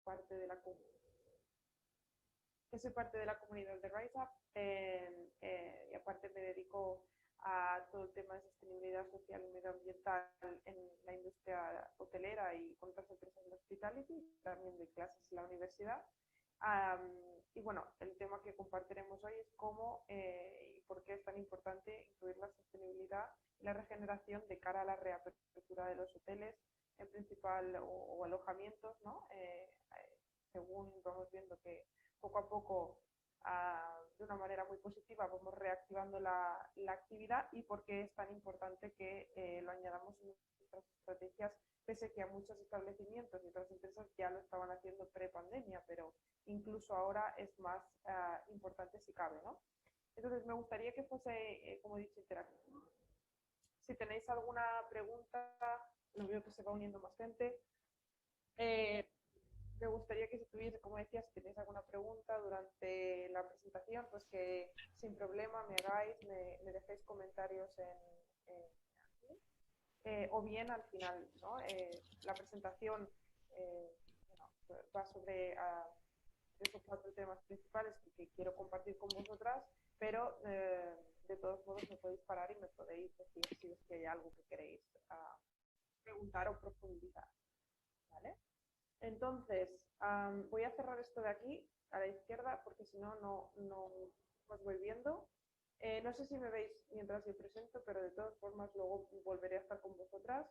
parte de la, que soy parte de la comunidad de RiseUp y aparte me dedico a todo el tema de sostenibilidad social y medioambiental en la industria hotelera y con otras empresas de hospitality, también de clases en la universidad. Y bueno, el tema que compartiremos hoy es cómo y por qué es tan importante incluir la sostenibilidad y la regeneración de cara a la reapertura de los hoteles, en principal, o alojamientos, ¿no? Según vamos viendo que poco a poco, de una manera muy positiva, vamos reactivando la actividad y por qué es tan importante que lo añadamos en nuestras estrategias, pese que a muchos establecimientos y otras empresas ya lo estaban haciendo pre-pandemia, pero incluso ahora es más importante si cabe, ¿no? Entonces, me gustaría que fuese, como he dicho, interactivo. Si tenéis alguna pregunta, lo veo que se va uniendo más gente. Eh, Me gustaría que si tuviese, como decía, si tenéis alguna pregunta durante la presentación, pues que sin problema me hagáis, me dejéis comentarios aquí. O bien al final, ¿no? La presentación bueno, va sobre esos cuatro temas principales que quiero compartir con vosotras, pero de todos modos me podéis parar y me podéis decir si es que hay algo que queréis preguntar o profundizar, ¿vale? Entonces, voy a cerrar esto de aquí a la izquierda porque si no, no os voy viendo. No sé si me veis mientras yo presento, pero de todas formas luego volveré a estar con vosotras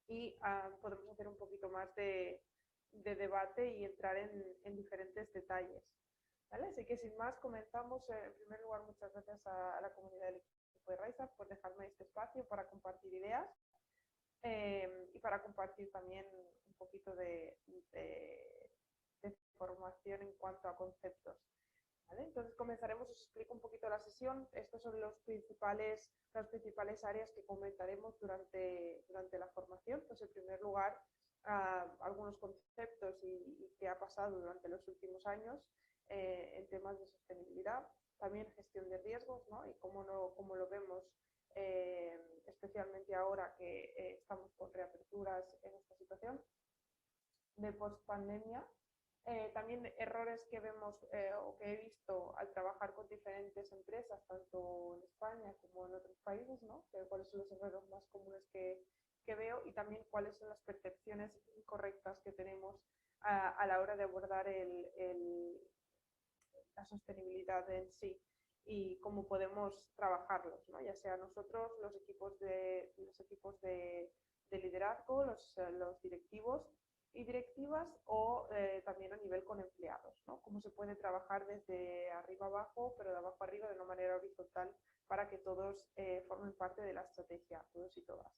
y podemos hacer un poquito más de debate y entrar en diferentes detalles. ¿Vale? Así que sin más, comenzamos. En primer lugar, muchas gracias a la comunidad del equipo de RiseUp por dejarme este espacio para compartir ideas y para compartir también un poquito de formación en cuanto a conceptos. ¿Vale? Entonces comenzaremos, os explico un poquito la sesión. Estas son las principales áreas que comentaremos durante la formación. Pues en primer lugar, algunos conceptos y qué ha pasado durante los últimos años en temas de sostenibilidad, también gestión de riesgos, ¿no? Y cómo lo vemos especialmente ahora que estamos con reaperturas en esta situación de post-pandemia. También errores que vemos o que he visto al trabajar con diferentes empresas, tanto en España como en otros países, ¿no? Cuáles son los errores más comunes que veo y también cuáles son las percepciones incorrectas que tenemos a la hora de abordar la sostenibilidad en sí y cómo podemos trabajarlos, ¿no? Ya sea nosotros, los equipos de liderazgo, los directivos y directivas o también a nivel con empleados, ¿no? Cómo se puede trabajar desde arriba abajo, pero de abajo arriba de una manera horizontal para que todos formen parte de la estrategia, todos y todas.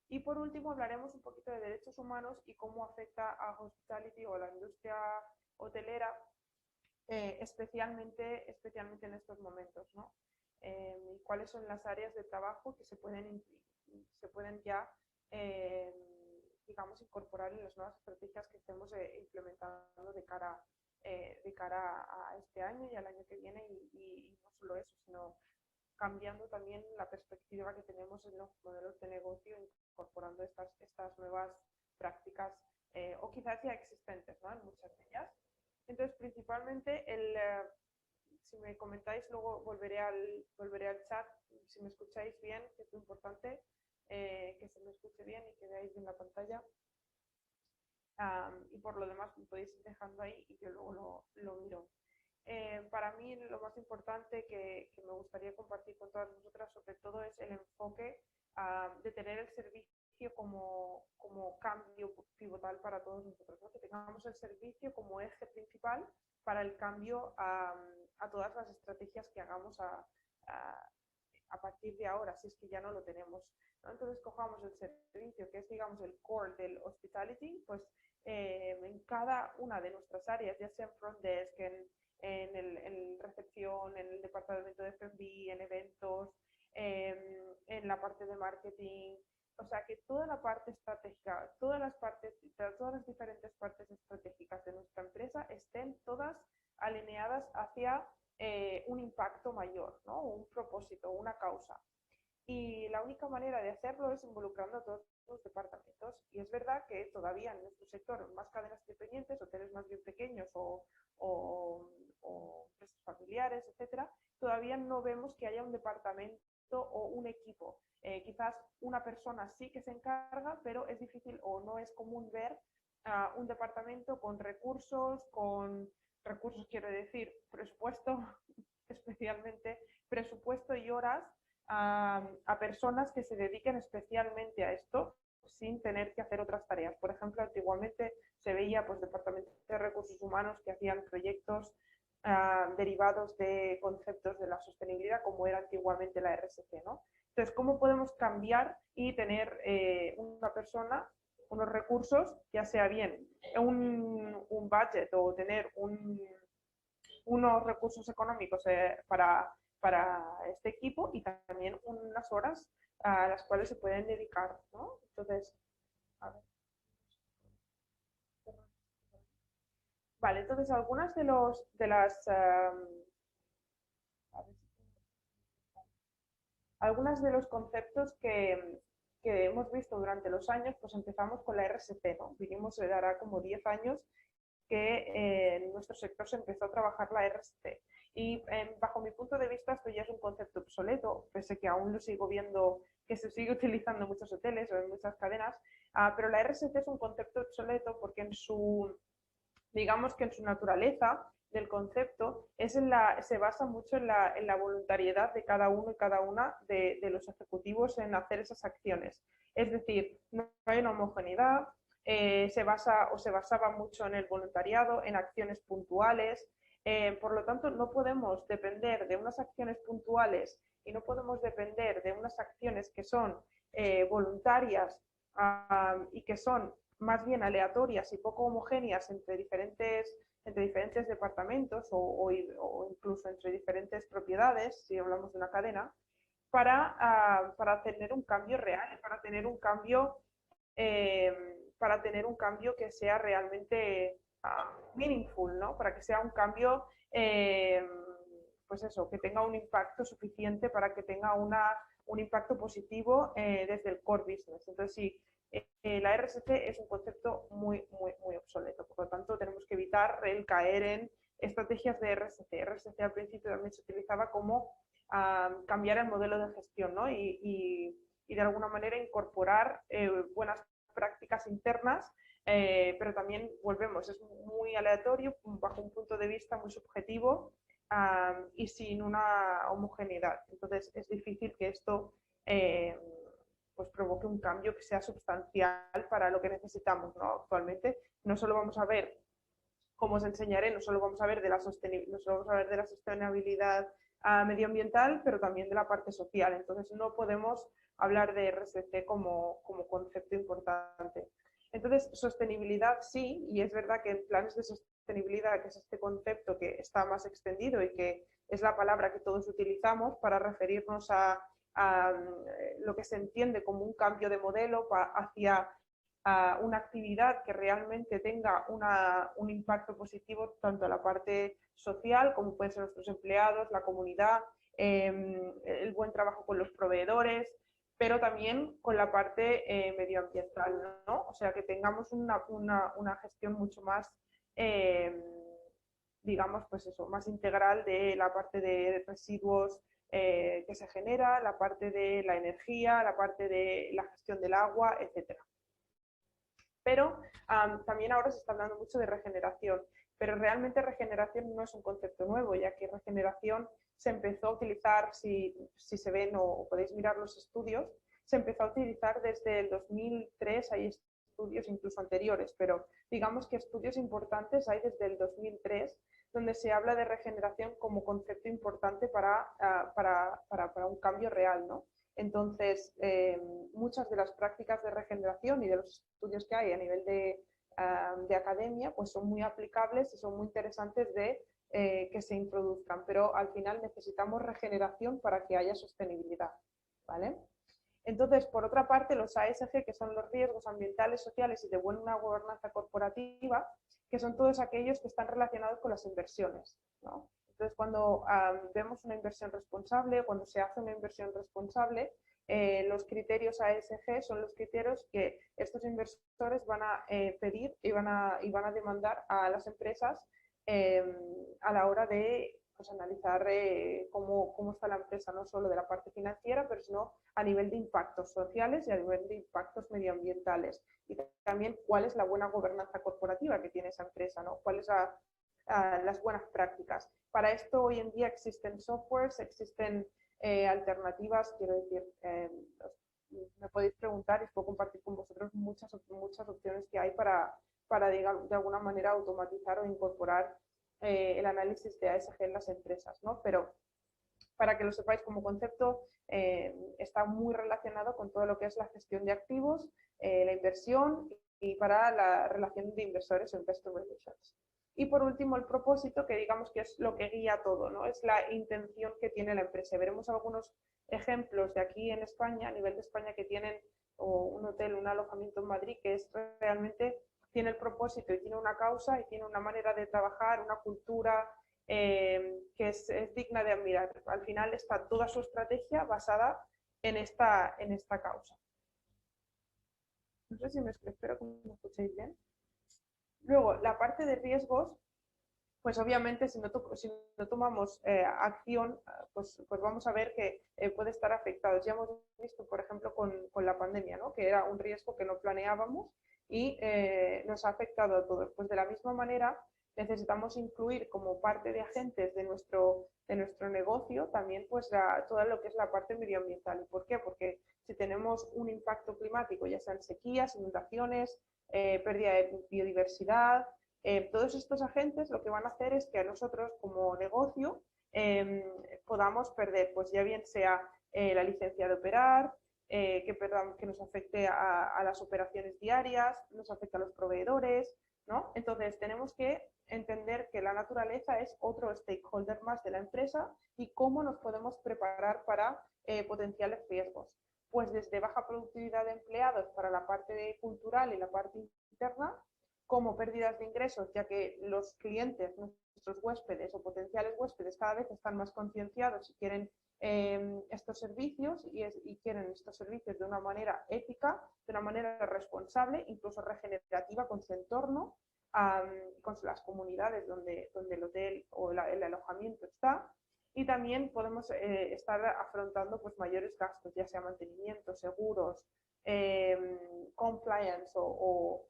Y por último hablaremos un poquito de derechos humanos y cómo afecta a hospitality o a la industria hotelera, especialmente en estos momentos, ¿no? Y cuáles son las áreas de trabajo que se pueden ya digamos, incorporar en las nuevas estrategias que estemos implementando de cara a este año y al año que viene y no solo eso, sino cambiando también la perspectiva que tenemos en los modelos de negocio, incorporando estas nuevas prácticas o quizás ya existentes, ¿no? En muchas de ellas. Entonces, principalmente, si me comentáis, luego volveré al chat, si me escucháis bien, que es lo importante, que se me escuche bien y que veáis bien la pantalla. Y por lo demás, me podéis ir dejando ahí y yo luego lo miro. Para mí lo más importante que me gustaría compartir con todas vosotras sobre todo es el enfoque de tener el servicio como cambio pivotal para todos nosotros, ¿no? Que tengamos el servicio como eje principal para el cambio a todas las estrategias que hagamos a partir de ahora, si es que ya no lo tenemos, ¿no? Entonces cojamos el servicio, que es digamos el core del hospitality, pues en cada una de nuestras áreas, ya sea en front desk, en recepción, en el departamento de F&B, en eventos, en la parte de marketing, o sea que toda la parte estratégica, todas las diferentes partes estratégicas de nuestra empresa estén todas alineadas hacia un impacto mayor, ¿no? Un propósito, una causa. Y la única manera de hacerlo es involucrando a todas departamentos. Y es verdad que todavía en nuestro sector, más cadenas dependientes, hoteles más bien pequeños o empresas familiares, etcétera, todavía no vemos que haya un departamento o un equipo. Quizás una persona sí que se encarga, pero es difícil o no es común ver un departamento con recursos quiero decir, presupuesto, especialmente presupuesto y horas a personas que se dediquen especialmente a esto sin tener que hacer otras tareas. Por ejemplo, antiguamente se veía pues, departamentos de recursos humanos que hacían proyectos derivados de conceptos de la sostenibilidad, como era antiguamente la RSC, ¿no? Entonces, ¿cómo podemos cambiar y tener una persona, unos recursos, ya sea bien un budget o tener unos recursos económicos para este equipo y también unas horas a las cuales se pueden dedicar, ¿no? Entonces, a ver. Vale, entonces algunas de las algunos de los conceptos que hemos visto durante los años, pues empezamos con la RSC, ¿no? Vinimos, le dará como 10 años que en nuestro sector se empezó a trabajar la RSC. Y bajo mi punto de vista esto ya es un concepto obsoleto, pese que aún lo sigo viendo que se sigue utilizando en muchos hoteles o en muchas cadenas, pero la RSC es un concepto obsoleto porque digamos que en su naturaleza del concepto se basa mucho en la voluntariedad de cada uno y cada una de los ejecutivos en hacer esas acciones. Es decir, no hay una homogeneidad, se basaba mucho en el voluntariado, en acciones puntuales. Por lo tanto, no podemos depender de unas acciones puntuales y no podemos depender de unas acciones que son voluntarias y que son más bien aleatorias y poco homogéneas entre diferentes departamentos o incluso entre diferentes propiedades, si hablamos de una cadena, para tener un cambio real, para tener un cambio que sea realmente meaningful, ¿no? Para que sea un cambio, pues eso, que tenga un impacto suficiente para que tenga un impacto positivo desde el core business. Entonces, sí, la RSC es un concepto muy obsoleto. Por lo tanto, tenemos que evitar el caer en estrategias de RSC. RSC al principio también se utilizaba como cambiar el modelo de gestión, ¿no? Y de alguna manera incorporar buenas prácticas internas, pero también volvemos, es muy aleatorio bajo un punto de vista muy subjetivo y sin una homogeneidad. Entonces es difícil que esto pues provoque un cambio que sea sustancial para lo que necesitamos, ¿no? Actualmente no solo vamos a ver, como os enseñaré, no solo vamos a ver de la sostenibilidad medioambiental, pero también de la parte social. Entonces no podemos hablar de RSC como concepto importante. Entonces, sostenibilidad sí, y es verdad que en planes de sostenibilidad, que es este concepto que está más extendido y que es la palabra que todos utilizamos para referirnos a lo que se entiende como un cambio de modelo hacia una actividad que realmente tenga un impacto positivo tanto en la parte social como pueden ser nuestros empleados, la comunidad, el buen trabajo con los proveedores, pero también con la parte medioambiental, ¿no? O sea, que tengamos una gestión mucho más, digamos, pues eso, más integral de la parte de residuos que se genera, la parte de la energía, la parte de la gestión del agua, etcétera. Pero también ahora se está hablando mucho de regeneración, pero realmente regeneración no es un concepto nuevo, ya que regeneración se empezó a utilizar, si se ven o podéis mirar los estudios, se empezó a utilizar desde el 2003, hay estudios incluso anteriores, pero digamos que estudios importantes hay desde el 2003, donde se habla de regeneración como concepto importante para un cambio real, ¿no? Entonces, muchas de las prácticas de regeneración y de los estudios que hay a nivel de academia, pues son muy aplicables y son muy interesantes de que se introduzcan, pero al final necesitamos regeneración para que haya sostenibilidad, ¿vale? Entonces, por otra parte, los ASG, que son los riesgos ambientales, sociales y de buena gobernanza corporativa, que son todos aquellos que están relacionados con las inversiones, ¿no? Entonces, cuando vemos una inversión responsable, cuando se hace una inversión responsable, los criterios ASG son los criterios que estos inversores van a pedir y van a demandar a las empresas a la hora de pues, analizar cómo está la empresa, no solo de la parte financiera, pero sino a nivel de impactos sociales y a nivel de impactos medioambientales. Y también cuál es la buena gobernanza corporativa que tiene esa empresa, ¿no? Cuáles son las buenas prácticas. Para esto hoy en día existen softwares, existen alternativas, quiero decir, me podéis preguntar y os puedo compartir con vosotros muchas opciones que hay para digamos, de alguna manera automatizar o incorporar el análisis de ASG en las empresas, ¿no? Pero para que lo sepáis como concepto, está muy relacionado con todo lo que es la gestión de activos, la inversión y para la relación de inversores o investor relations. Y por último, el propósito, que digamos que es lo que guía todo, ¿no? Es la intención que tiene la empresa. Veremos algunos ejemplos de aquí en España, a nivel de España, que tienen un hotel, un alojamiento en Madrid, que es realmente tiene el propósito y tiene una causa y tiene una manera de trabajar, una cultura que es digna de admirar. Al final está toda su estrategia basada en esta causa. No sé si espero que me escuchéis bien. Luego, la parte de riesgos, pues obviamente si no tomamos acción, pues vamos a ver que puede estar afectados. Ya hemos visto, por ejemplo, con la pandemia, ¿no? Que era un riesgo que no planeábamos y nos ha afectado a todos. Pues de la misma manera necesitamos incluir como parte de agentes de nuestro negocio también pues todo lo que es la parte medioambiental. ¿Y por qué? Porque si tenemos un impacto climático, ya sean sequías, inundaciones, pérdida de biodiversidad, todos estos agentes lo que van a hacer es que a nosotros como negocio podamos perder, pues ya bien sea la licencia de operar, que nos afecte a las operaciones diarias, nos afecte a los proveedores, ¿no? Entonces tenemos que entender que la naturaleza es otro stakeholder más de la empresa y cómo nos podemos preparar para potenciales riesgos. Pues desde baja productividad de empleados para la parte cultural y la parte interna, como pérdidas de ingresos, ya que los clientes, nuestros huéspedes o potenciales huéspedes cada vez están más concienciados y quieren estos servicios y quieren estos servicios de una manera ética, de una manera responsable, incluso regenerativa con su entorno, con las comunidades donde el hotel o el alojamiento está. Y también podemos estar afrontando pues, mayores gastos, ya sea mantenimiento, seguros, compliance o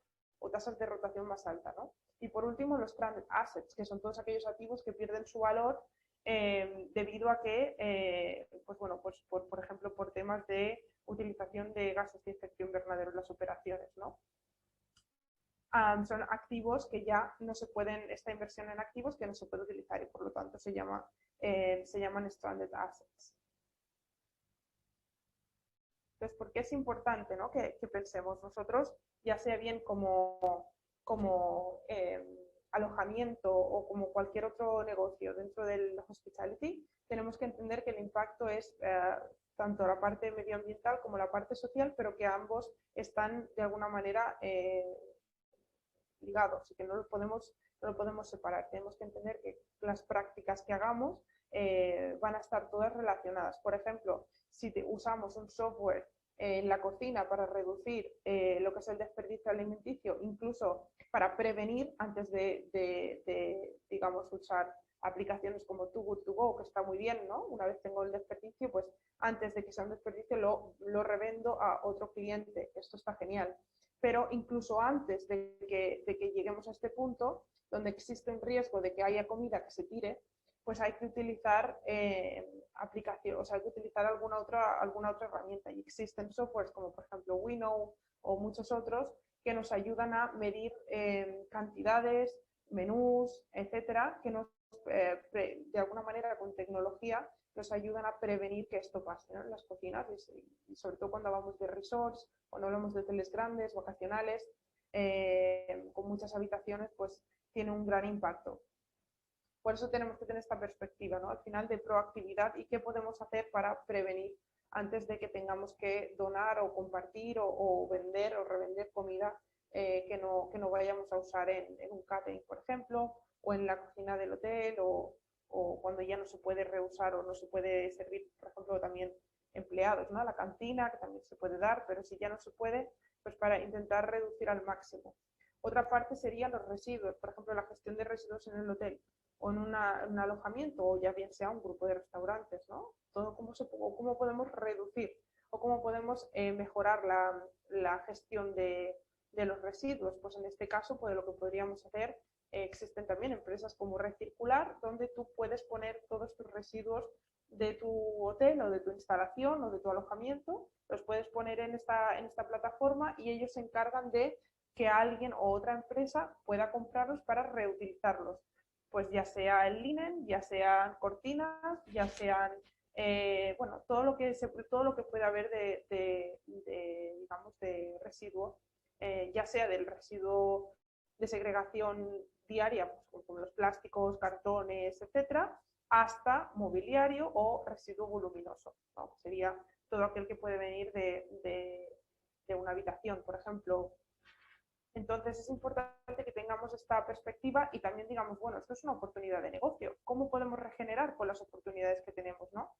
tasas de rotación más alta, ¿no? Y por último, los stranded assets, que son todos aquellos activos que pierden su valor debido a que, pues bueno, pues por ejemplo, por temas de utilización de gases de efecto invernadero en las operaciones, ¿no? Son activos que ya no se pueden, esta inversión en activos que no se puede utilizar y por lo tanto se llaman stranded assets. Entonces, ¿por qué es importante, ¿no? que pensemos nosotros, ya sea bien como alojamiento o como cualquier otro negocio dentro del hospitality, tenemos que entender que el impacto es tanto la parte medioambiental como la parte social, pero que ambos están de alguna manera ligados y que no lo podemos separar. Tenemos que entender que las prácticas que hagamos van a estar todas relacionadas. Por ejemplo, si usamos un software en la cocina para reducir lo que es el desperdicio alimenticio, incluso para prevenir antes digamos, usar aplicaciones como Too Good To Go, que está muy bien, ¿no? Una vez tengo el desperdicio, pues antes de que sea un desperdicio lo revendo a otro cliente. Esto está genial. Pero incluso antes de que lleguemos a este punto, donde existe un riesgo de que haya comida que se tire, pues hay que utilizar aplicación, o sea, hay que utilizar alguna otra herramienta. Y existen softwares como por ejemplo Winnow o muchos otros que nos ayudan a medir cantidades, menús, etcétera, que nos, de alguna manera con tecnología nos ayudan a prevenir que esto pase, ¿no? En las cocinas y sobre todo cuando hablamos de resorts, cuando hablamos de hoteles grandes, vacacionales, con muchas habitaciones, pues tiene un gran impacto. Por eso tenemos que tener esta perspectiva, ¿no? Al final de proactividad y qué podemos hacer para prevenir antes de que tengamos que donar o compartir o vender o revender comida que no vayamos a usar en un catering, por ejemplo, o en la cocina del hotel o cuando ya no se puede reusar o no se puede servir, por ejemplo, también empleados, ¿no? La cantina, que también se puede dar, pero si ya no se puede, pues para intentar reducir al máximo. Otra parte serían los residuos, por ejemplo, la gestión de residuos en el hotel o en un alojamiento, o ya bien sea un grupo de restaurantes, ¿no? Todo cómo podemos reducir o cómo podemos mejorar la gestión de los residuos. Pues en este caso, pues lo que podríamos hacer, existen también empresas como Recircular, donde tú puedes poner todos tus residuos de tu hotel o de tu instalación o de tu alojamiento, los puedes poner en esta plataforma y ellos se encargan de que alguien o otra empresa pueda comprarlos para reutilizarlos. Pues ya sea el linen, ya sean cortinas, ya sean bueno, todo lo que pueda haber digamos, de residuo, ya sea del residuo de segregación diaria, pues, como los plásticos, cartones, etcétera, hasta mobiliario o residuo voluminoso, ¿no? Sería todo aquel que puede venir de una habitación, por ejemplo. Entonces es importante que tengamos esta perspectiva y también digamos, bueno, esto es una oportunidad de negocio. ¿Cómo podemos regenerar con las oportunidades que tenemos, no?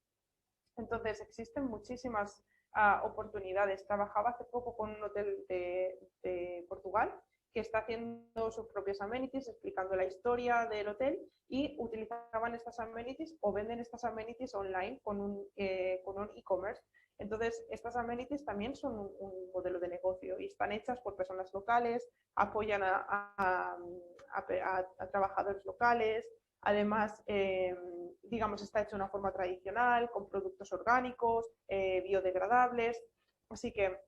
Entonces existen muchísimas oportunidades. Trabajaba hace poco con un hotel de Portugal que está haciendo sus propias amenities, explicando la historia del hotel y utilizaban estas amenities o venden estas amenities online con un e-commerce. Entonces, estas amenities también son un modelo de negocio y están hechas por personas locales, apoyan a trabajadores locales, además, digamos, está hecho de una forma tradicional, con productos orgánicos, biodegradables, así que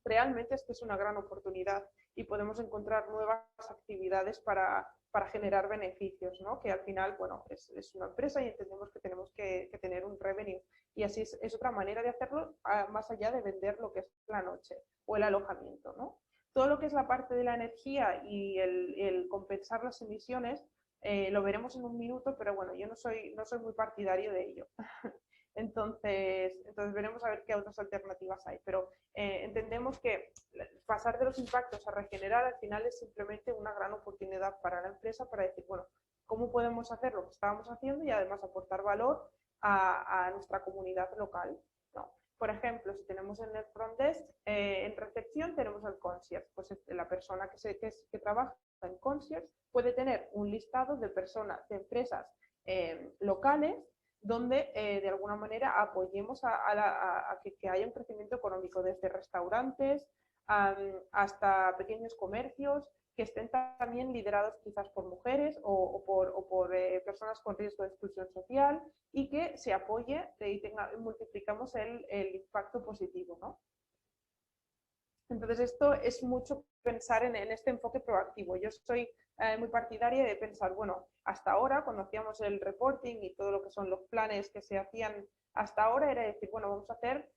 realmente esto es una gran oportunidad y podemos encontrar nuevas actividades para generar beneficios, ¿no? Que al final, bueno, es una empresa y entendemos que tenemos que tener un revenue y así es otra manera de hacerlo más allá de vender lo que es la noche o el alojamiento, ¿no? Todo lo que es la parte de la energía y el compensar las emisiones lo veremos en un minuto, pero bueno, yo no soy muy partidario de ello. Entonces veremos a ver qué otras alternativas hay. Pero entendemos que pasar de los impactos a regenerar al final es simplemente una gran oportunidad para la empresa para decir, bueno, ¿cómo podemos hacer lo que estábamos haciendo y además aportar valor a nuestra comunidad local, ¿no? Por ejemplo, si tenemos en el front desk, en recepción tenemos el concierge, pues la persona que trabaja en concierge puede tener un listado de personas, de empresas locales donde de alguna manera apoyemos a que haya un crecimiento económico, desde restaurantes hasta pequeños comercios que estén también liderados quizás por mujeres o por personas con riesgo de exclusión social y que se apoye y multiplicamos el impacto positivo, ¿no? Entonces esto es mucho pensar en este enfoque proactivo. Yo soy muy partidaria de pensar, bueno, hasta ahora cuando hacíamos el reporting y todo lo que son los planes que se hacían hasta ahora era decir, bueno, vamos a hacer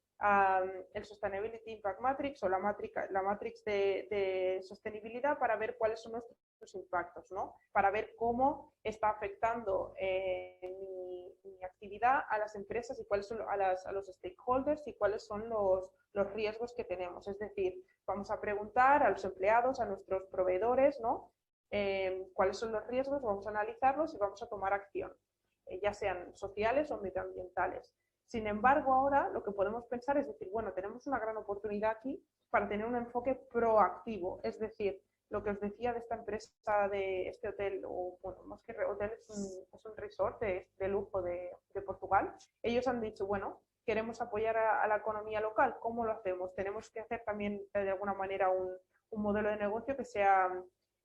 el Sustainability Impact Matrix o la matrix de sostenibilidad para ver cuáles son nuestros impactos, ¿no? Para ver cómo está afectando mi actividad a las empresas y cuáles son a los stakeholders y cuáles son los riesgos que tenemos. Es decir, vamos a preguntar a los empleados, a nuestros proveedores, ¿no? Cuáles son los riesgos, vamos a analizarlos y vamos a tomar acción, ya sean sociales o medioambientales. Sin embargo, ahora lo que podemos pensar es decir, bueno, tenemos una gran oportunidad aquí para tener un enfoque proactivo, es decir, lo que os decía de esta empresa, de este hotel, o bueno, más que hotel, es un resort de lujo de Portugal. Ellos han dicho, bueno, queremos apoyar a la economía local, ¿cómo lo hacemos? Tenemos que hacer también de alguna manera un modelo de negocio que sea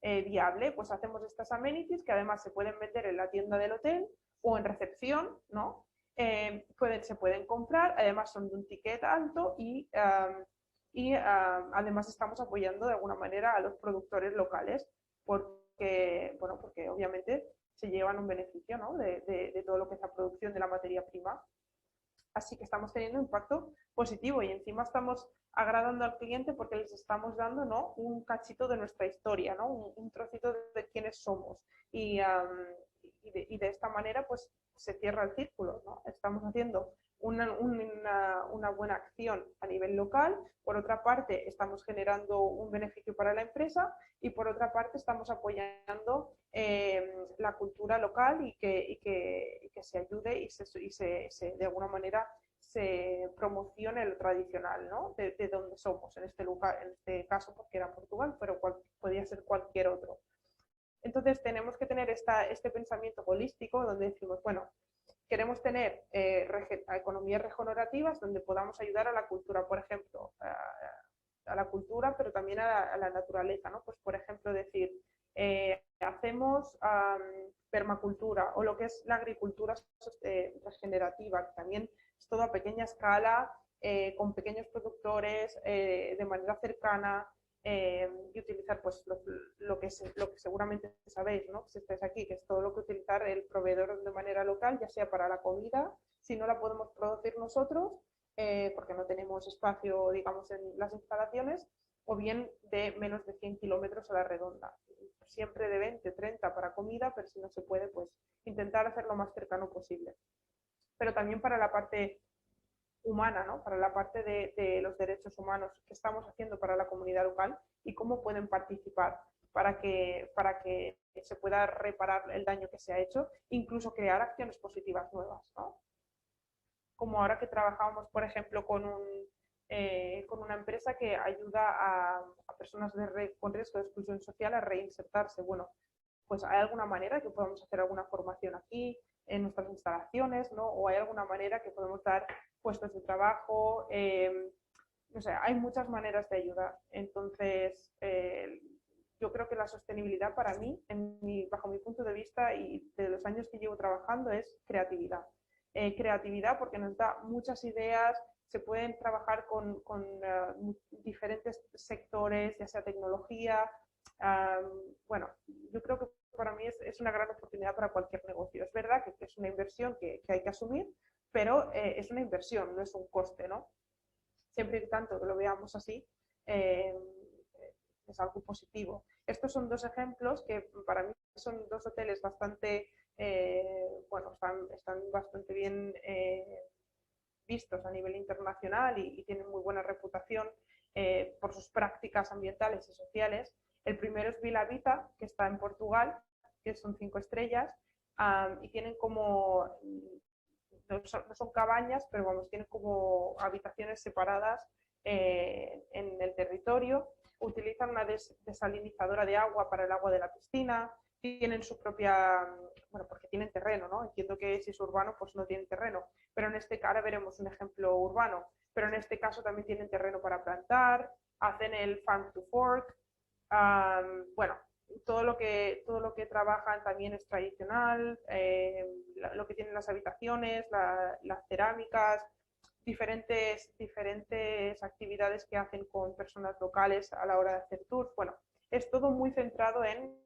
viable, pues hacemos estas amenities que además se pueden vender en la tienda del hotel o en recepción, ¿no? Se pueden comprar, además son de un ticket alto y además estamos apoyando de alguna manera a los productores locales porque, bueno, porque obviamente se llevan un beneficio, ¿no? de todo lo que es la producción de la materia prima. Así que estamos teniendo un impacto positivo y encima estamos agradando al cliente porque les estamos dando, ¿no? un cachito de nuestra historia, ¿no? un trocito de quiénes somos y de esta manera pues se cierra el círculo, ¿no? Estamos haciendo una buena acción a nivel local, por otra parte estamos generando un beneficio para la empresa y por otra parte estamos apoyando la cultura local y que se ayude y de alguna manera se promocione lo tradicional, ¿no? De donde somos, en este lugar, en este caso porque era Portugal, pero podría ser cualquier otro. Entonces tenemos que tener este pensamiento holístico donde decimos, bueno, queremos tener economías regenerativas donde podamos ayudar a la cultura, por ejemplo, a la cultura, pero también a la naturaleza, ¿no? Pues, por ejemplo, decir, hacemos permacultura o lo que es la agricultura regenerativa, que también es todo a pequeña escala, con pequeños productores, de manera cercana, y utilizar pues lo que seguramente sabéis, ¿no? Si estáis aquí, que es todo lo que utilizar el proveedor de manera local, ya sea para la comida, si no la podemos producir nosotros, porque no tenemos espacio, digamos, en las instalaciones, o bien de menos de 100 kilómetros a la redonda. Siempre de 20, 30 para comida, pero si no se puede, pues intentar hacerlo lo más cercano posible. Pero también para la parte humana, ¿no? Para la parte de los derechos humanos que estamos haciendo para la comunidad local y cómo pueden participar para que se pueda reparar el daño que se ha hecho, incluso crear acciones positivas nuevas, ¿no? Como ahora que trabajamos, por ejemplo, con una empresa que ayuda a personas con riesgo de exclusión social a reinsertarse. Bueno, pues hay alguna manera que podamos hacer alguna formación aquí, en nuestras instalaciones, ¿no? O hay alguna manera que podemos dar puestos de trabajo, no sé, hay muchas maneras de ayudar. Entonces, yo creo que la sostenibilidad para mí, bajo mi punto de vista y de los años que llevo trabajando, es creatividad. Creatividad porque nos da muchas ideas, se pueden trabajar con diferentes sectores, ya sea tecnología. Bueno, yo creo que para mí es una gran oportunidad para cualquier negocio. Es verdad que es una inversión que hay que asumir, pero es una inversión, no es un coste, ¿no? Siempre y tanto que lo veamos así, eh, es algo positivo. Estos son dos ejemplos que para mí son dos hoteles bastante, bueno, están bastante bien vistos a nivel internacional y tienen muy buena reputación por sus prácticas ambientales y sociales. El primero es Vila Vita, que está en Portugal, que son 5 estrellas, y tienen como, no son cabañas, pero vamos, tienen como habitaciones separadas en el territorio. Utilizan una desalinizadora de agua para el agua de la piscina, tienen su propia, bueno, porque tienen terreno, ¿no? Entiendo que si es urbano, pues no tienen terreno, pero en este caso veremos un ejemplo urbano, pero en este caso también tienen terreno para plantar, hacen el farm to fork, bueno, todo lo que trabajan también es tradicional, lo que tienen las habitaciones, las cerámicas, diferentes actividades que hacen con personas locales a la hora de hacer tours. Bueno, es todo muy centrado en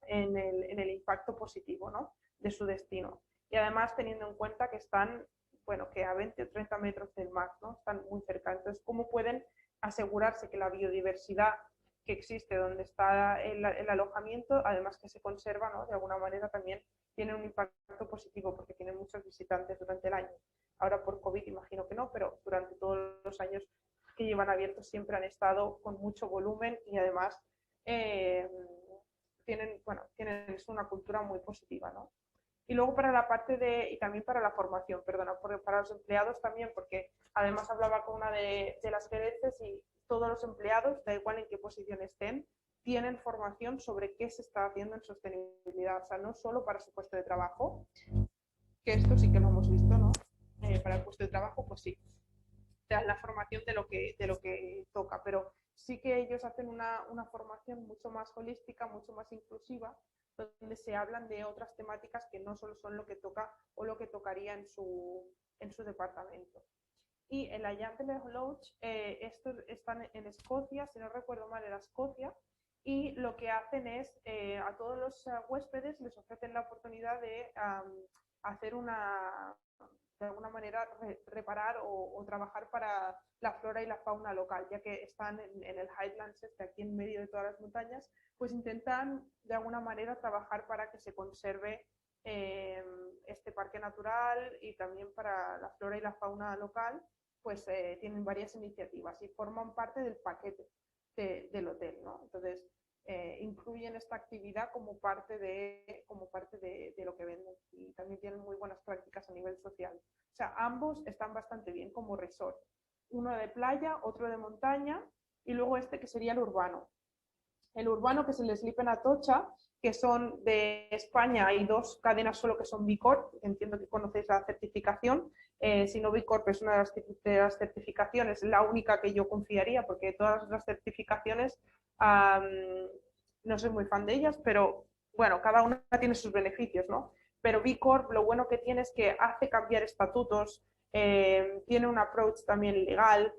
el impacto positivo, ¿no? De su destino. Y además teniendo en cuenta que están, bueno, que a 20 o 30 metros del mar, ¿no? Están muy cerca. Entonces, ¿cómo pueden asegurarse que la biodiversidad que existe donde está el alojamiento, además que se conserva, ¿no? De alguna manera también tiene un impacto positivo porque tienen muchos visitantes durante el año. Ahora por COVID imagino que no, pero durante todos los años que llevan abiertos siempre han estado con mucho volumen y además tienen una cultura muy positiva, ¿no? Y luego para la parte y también para la formación, perdona, para los empleados también, porque además hablaba con una de las gerentes y todos los empleados, da igual en qué posición estén, tienen formación sobre qué se está haciendo en sostenibilidad, o sea, no solo para su puesto de trabajo, que esto sí que lo hemos visto, ¿no? Para el puesto de trabajo, pues sí, te dan la formación de lo que toca, pero sí que ellos hacen una formación mucho más holística, mucho más inclusiva, donde se hablan de otras temáticas que no solo son lo que toca o lo que tocaría en su departamento. Y en la Yandele Lodge, estos están en Escocia, si no recuerdo mal, era Escocia, y lo que hacen es a todos los huéspedes les ofrecen la oportunidad de hacer de alguna manera reparar o trabajar para la flora y la fauna local, ya que están en el Highlands, aquí en medio de todas las montañas, pues intentan de alguna manera trabajar para que se conserve este parque natural y también para la flora y la fauna local, pues tienen varias iniciativas y forman parte del paquete del hotel, ¿no? Entonces, incluyen esta actividad como parte de lo que venden y también tienen muy buenas prácticas a nivel social. O sea, ambos están bastante bien como resort. Uno de playa, otro de montaña y luego este que sería el urbano. El urbano, que es el Sleep en Atocha, que son de España, hay dos cadenas solo que son B Corp, entiendo que conocéis la certificación, si no B Corp es una de las certificaciones, la única que yo confiaría, porque todas las certificaciones no soy muy fan de ellas, pero bueno, cada una tiene sus beneficios, ¿no? Pero B Corp lo bueno que tiene es que hace cambiar estatutos, tiene un approach también legal,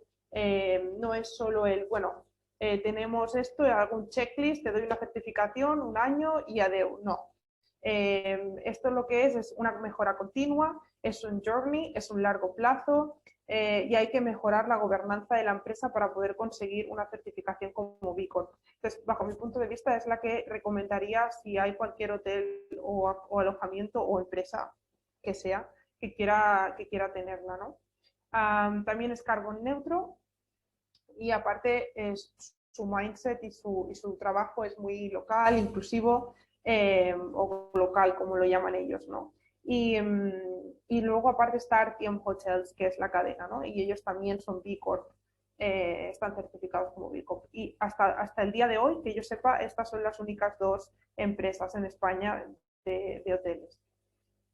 no es solo el, bueno, tenemos esto, hago un checklist, te doy una certificación, un año y adeu. No. Esto lo que es una mejora continua, es un journey, es un largo plazo y hay que mejorar la gobernanza de la empresa para poder conseguir una certificación como B Corp. Entonces, bajo mi punto de vista, es la que recomendaría si hay cualquier hotel o alojamiento o empresa que sea que quiera tenerla, ¿no? También es carbon neutro, y aparte su mindset y su trabajo es muy local, inclusivo o local, como lo llaman ellos, ¿no? Y luego aparte está Artium Hotels, que es la cadena, ¿no? Y ellos también son B Corp, están certificados como B Corp. Y hasta el día de hoy, que yo sepa, estas son las únicas dos empresas en España de hoteles.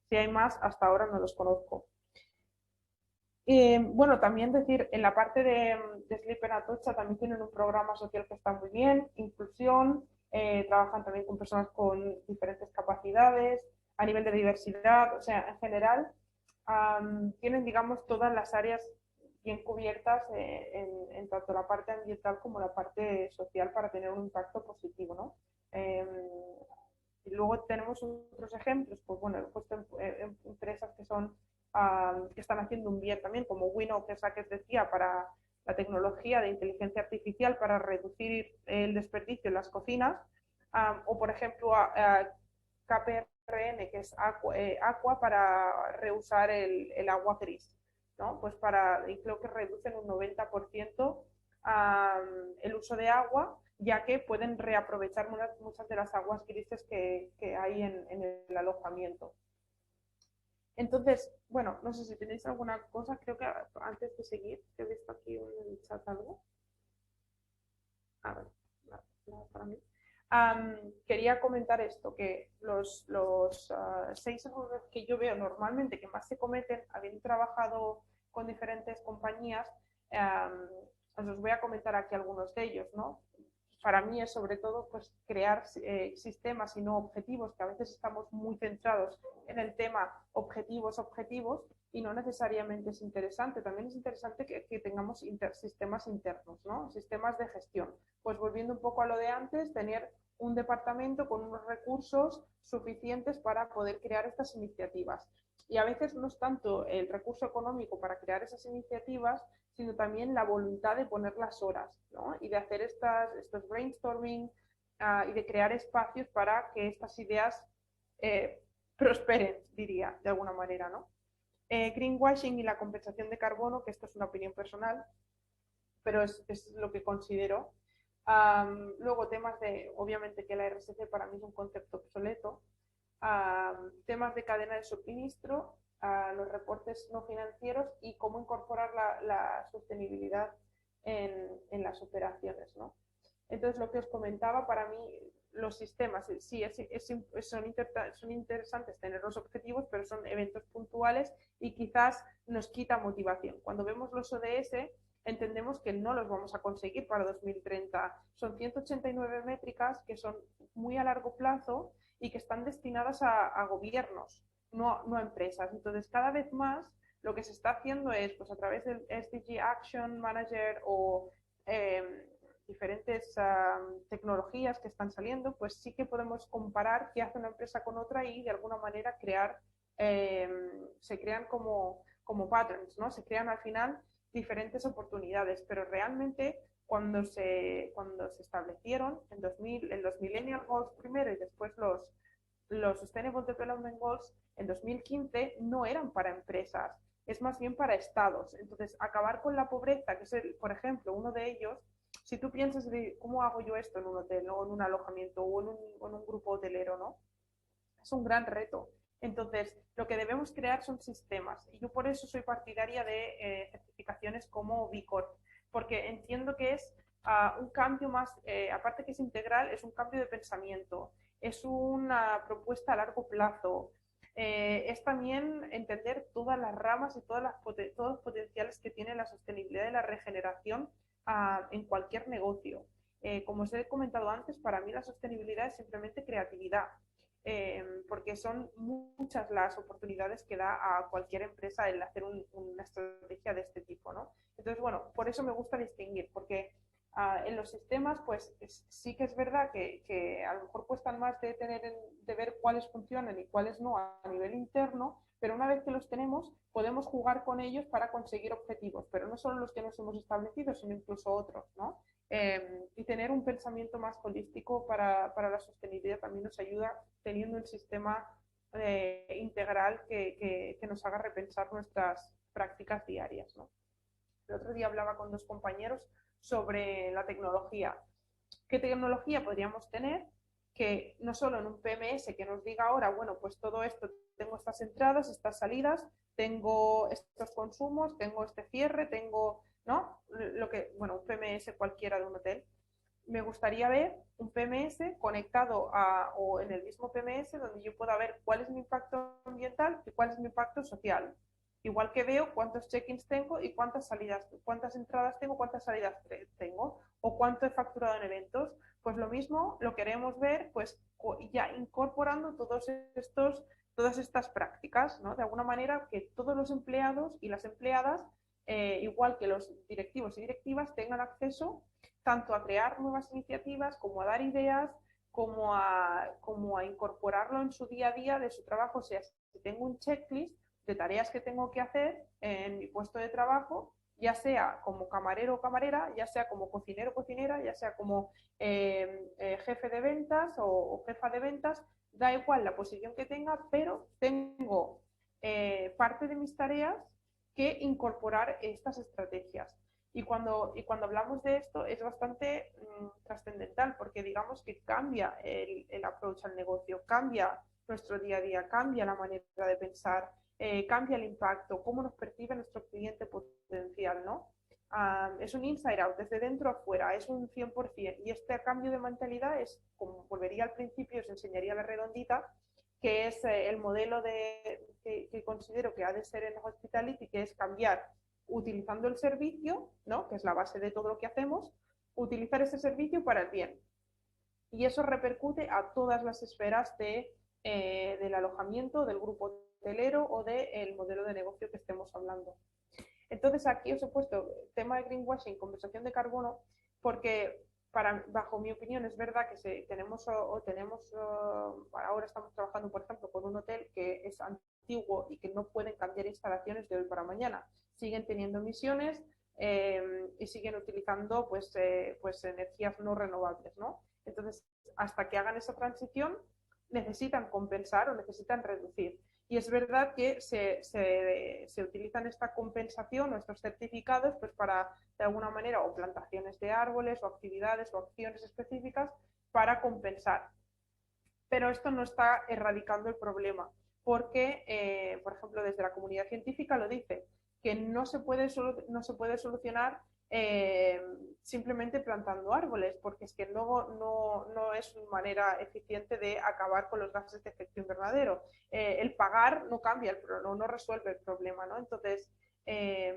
Si hay más, hasta ahora no los conozco. Bueno, también decir, en la parte de Sleep en Atocha también tienen un programa social que está muy bien, inclusión, trabajan también con personas con diferentes capacidades, a nivel de diversidad, o sea, en general, tienen, digamos, todas las áreas bien cubiertas en tanto la parte ambiental como la parte social para tener un impacto positivo, ¿no? Y luego tenemos otros ejemplos, pues bueno, he puesto empresas que son que están haciendo un bien también, como Wino, que es la que os decía, para la tecnología de inteligencia artificial para reducir el desperdicio en las cocinas, o por ejemplo KPRN, que es Aqua para reusar el agua gris, ¿no? Pues y creo que reducen un 90% el uso de agua, ya que pueden reaprovechar muchas de las aguas grises que hay en el alojamiento. Entonces, bueno, no sé si tenéis alguna cosa, creo que antes de seguir, he visto aquí en el chat algo. A ver, nada para mí. Quería comentar esto, que los 6 errores que yo veo normalmente que más se cometen, habiendo trabajado con diferentes compañías, os voy a comentar aquí algunos de ellos, ¿no? Para mí es sobre todo pues, crear sistemas y no objetivos, que a veces estamos muy centrados en el tema objetivos y no necesariamente es interesante. También es interesante que tengamos sistemas internos, ¿no? Sistemas de gestión. Pues volviendo un poco a lo de antes, tener un departamento con unos recursos suficientes para poder crear estas iniciativas. Y a veces no es tanto el recurso económico para crear esas iniciativas, sino también la voluntad de poner las horas, ¿no? Y de hacer estos brainstorming y de crear espacios para que estas ideas prosperen, diría, de alguna manera, ¿no? Greenwashing y la compensación de carbono, que esto es una opinión personal, pero es lo que considero. Luego temas de, obviamente que la RSC para mí es un concepto obsoleto, temas de cadena de suministro, los reportes no financieros y cómo incorporar la sostenibilidad en las operaciones, ¿no? Entonces, lo que os comentaba, para mí los sistemas, sí, son interesantes tener los objetivos, pero son eventos puntuales y quizás nos quita motivación. Cuando vemos los ODS, entendemos que no los vamos a conseguir para 2030. Son 189 métricas que son muy a largo plazo y que están destinadas a gobiernos, no a empresas. Entonces, cada vez más lo que se está haciendo es, pues a través del SDG Action Manager o diferentes tecnologías que están saliendo, pues sí que podemos comparar qué hace una empresa con otra y de alguna manera se crean como patterns, ¿no? Se crean al final diferentes oportunidades, pero realmente cuando se establecieron en los Millennial Goals primero y después los Sustainable Development Goals en 2015 no eran para empresas, es más bien para estados. Entonces, acabar con la pobreza, que es, por ejemplo, uno de ellos, o Si tú piensas de cómo hago yo esto en un hotel o en un alojamiento o en un grupo hotelero, ¿no? Es un gran reto. Entonces, lo que debemos crear son sistemas. Y yo por eso soy partidaria de certificaciones como B Corp, porque entiendo que es un cambio más, aparte que es integral, es un cambio de pensamiento, es una propuesta a largo plazo, es también entender todas las ramas y todos los potenciales que tiene la sostenibilidad y la regeneración en cualquier negocio. Como os he comentado antes, para mí la sostenibilidad es simplemente creatividad, porque son muchas las oportunidades que da a cualquier empresa el hacer una estrategia de este tipo, ¿no? Entonces, bueno, por eso me gusta distinguir, porque en los sistemas, pues sí que es verdad que a lo mejor cuestan más de ver cuáles funcionan y cuáles no a nivel interno, pero una vez que los tenemos, podemos jugar con ellos para conseguir objetivos, pero no solo los que nos hemos establecido, sino incluso otros, ¿no? Y tener un pensamiento más holístico para la sostenibilidad también nos ayuda teniendo un sistema integral que nos haga repensar nuestras prácticas diarias, ¿no? El otro día hablaba con dos compañeros sobre la tecnología. ¿Qué tecnología podríamos tener que no solo en un PMS que nos diga ahora, bueno, pues todo esto, tengo estas entradas, estas salidas, tengo estos consumos, tengo este cierre, tengo, ¿no? Lo que, bueno, un PMS cualquiera de un hotel. Me gustaría ver un PMS conectado o en el mismo PMS donde yo pueda ver cuál es mi impacto ambiental y cuál es mi impacto social. Igual que veo cuántos check-ins tengo y cuántas salidas, cuántas entradas tengo, cuántas salidas tengo o cuánto he facturado en eventos. Pues lo mismo lo queremos ver, pues ya incorporando todas estas prácticas, ¿no? De alguna manera que todos los empleados y las empleadas, igual que los directivos y directivas, tengan acceso tanto a crear nuevas iniciativas como a dar ideas, como a incorporarlo en su día a día de su trabajo. O sea, si tengo un checklist de tareas que tengo que hacer en mi puesto de trabajo, ya sea como camarero o camarera, ya sea como cocinero o cocinera, ya sea como jefe de ventas o jefa de ventas, da igual la posición que tenga, pero tengo parte de mis tareas que incorporar estas estrategias. Y cuando hablamos de esto es bastante trascendental porque digamos que cambia el approach al negocio, cambia nuestro día a día, cambia la manera de pensar, cambia el impacto, cómo nos percibe nuestro cliente potencial, ¿no? Es un inside out, desde dentro a fuera, es un 100%. Y este cambio de mentalidad es, como volvería al principio, os enseñaría la redondita, que es el modelo que considero que ha de ser en Hospitality, que es cambiar utilizando el servicio, ¿no? Que es la base de todo lo que hacemos, utilizar ese servicio para el bien. Y eso repercute a todas las esferas del alojamiento, del grupo hotelero o del modelo de negocio que estemos hablando. Entonces aquí os he puesto tema de greenwashing, conversación de carbono, porque bajo mi opinión es verdad que tenemos ahora estamos trabajando, por ejemplo, con un hotel que es antiguo y que no pueden cambiar instalaciones de hoy para mañana. Siguen teniendo emisiones y siguen utilizando pues energías no renovables, ¿no? Entonces, hasta que hagan esa transición, necesitan compensar o necesitan reducir. Y es verdad que se utilizan esta compensación o estos certificados pues para, de alguna manera, o plantaciones de árboles o actividades o acciones específicas para compensar. Pero esto no está erradicando el problema, porque, por ejemplo, desde la comunidad científica lo dice, que no se puede solucionar simplemente plantando árboles, porque es que no es una manera eficiente de acabar con los gases de efecto invernadero. El pagar no cambia, no resuelve el problema, ¿no? Entonces,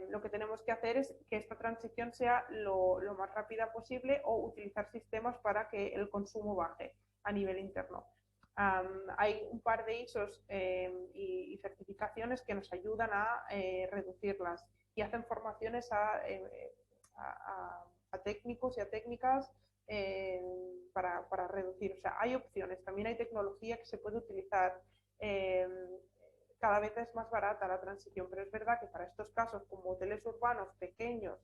lo que tenemos que hacer es que esta transición sea lo más rápida posible o utilizar sistemas para que el consumo baje a nivel interno. Hay un par de ISOs y certificaciones que nos ayudan a reducirlas y hacen formaciones a técnicos y a técnicas para reducir. O sea, hay opciones, también hay tecnología que se puede utilizar. Eh, Cada vez es más barata la transición, pero es verdad que para estos casos, como hoteles urbanos pequeños,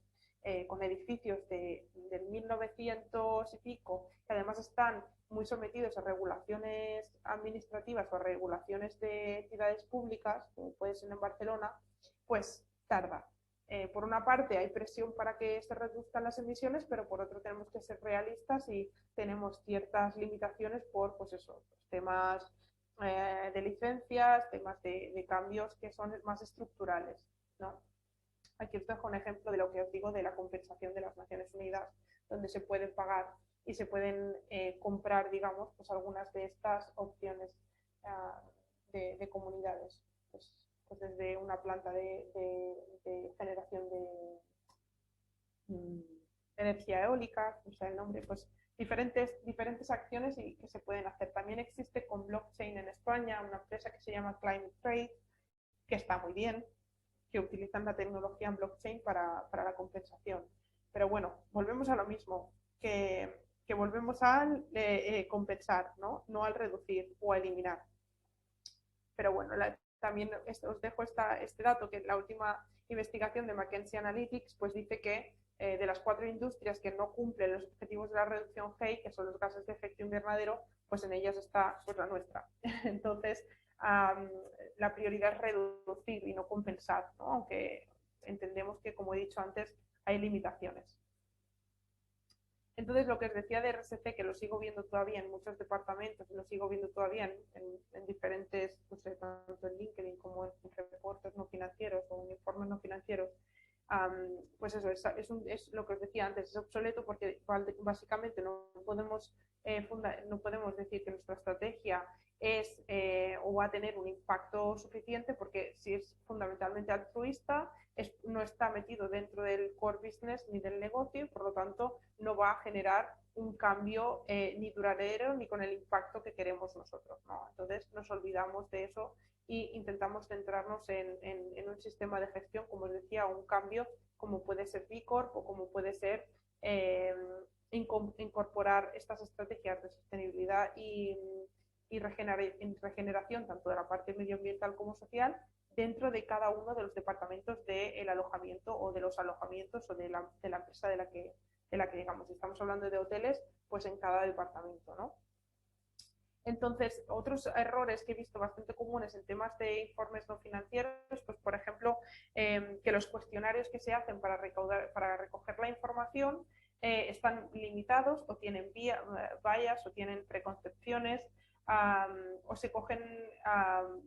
con edificios del 1900 y pico, que además están muy sometidos a regulaciones administrativas o a regulaciones de entidades públicas, como puede ser en Barcelona, pues tarda. por una parte hay presión para que se reduzcan las emisiones, pero por otro tenemos que ser realistas y tenemos ciertas limitaciones por pues eso, temas de licencias, temas de cambios que son más estructurales, ¿no? Aquí os dejo un ejemplo de lo que os digo de la compensación de las Naciones Unidas, donde se pueden pagar y se pueden comprar, digamos, pues algunas de estas opciones de comunidades. Pues desde una planta de generación de energía eólica, o sea, el nombre, pues diferentes acciones y que se pueden hacer. También existe con blockchain en España una empresa que se llama Climate Trade, que está muy bien, que utilizan la tecnología en blockchain para la compensación. Pero bueno, volvemos a lo mismo, que volvemos al compensar, ¿no? No al reducir o a eliminar. Pero bueno, también os dejo este dato, que la última investigación de McKinsey Analytics pues dice que de las 4 industrias que no cumplen los objetivos de la reducción GEI, que son los gases de efecto invernadero, pues en ellas está pues la nuestra. Entonces, la prioridad es reducir y no compensar, ¿no? Aunque entendemos que, como he dicho antes, hay limitaciones. Entonces, lo que os decía de RSC, que lo sigo viendo todavía en muchos departamentos, lo sigo viendo todavía en diferentes, no sé, tanto en LinkedIn como en reportes no financieros o en informes no financieros, pues eso, es lo que os decía antes, es obsoleto porque básicamente no podemos decir que nuestra estrategia es o va a tener un impacto suficiente, porque si es fundamentalmente altruista, no está metido dentro del core business ni del negocio y por lo tanto no va a generar un cambio ni duradero ni con el impacto que queremos nosotros, ¿no? Entonces nos olvidamos de eso e intentamos centrarnos en un sistema de gestión, como os decía, un cambio como puede ser B Corp o como puede ser incorporar estas estrategias de sostenibilidad y regeneración, tanto de la parte medioambiental como social, dentro de cada uno de los departamentos del alojamiento o de los alojamientos o de la empresa de la que digamos, si estamos hablando de hoteles, pues en cada departamento, ¿no? Entonces, otros errores que he visto bastante comunes en temas de informes no financieros, pues por ejemplo, que los cuestionarios que se hacen para recoger la información están limitados o tienen vallas o tienen preconcepciones, o se cogen,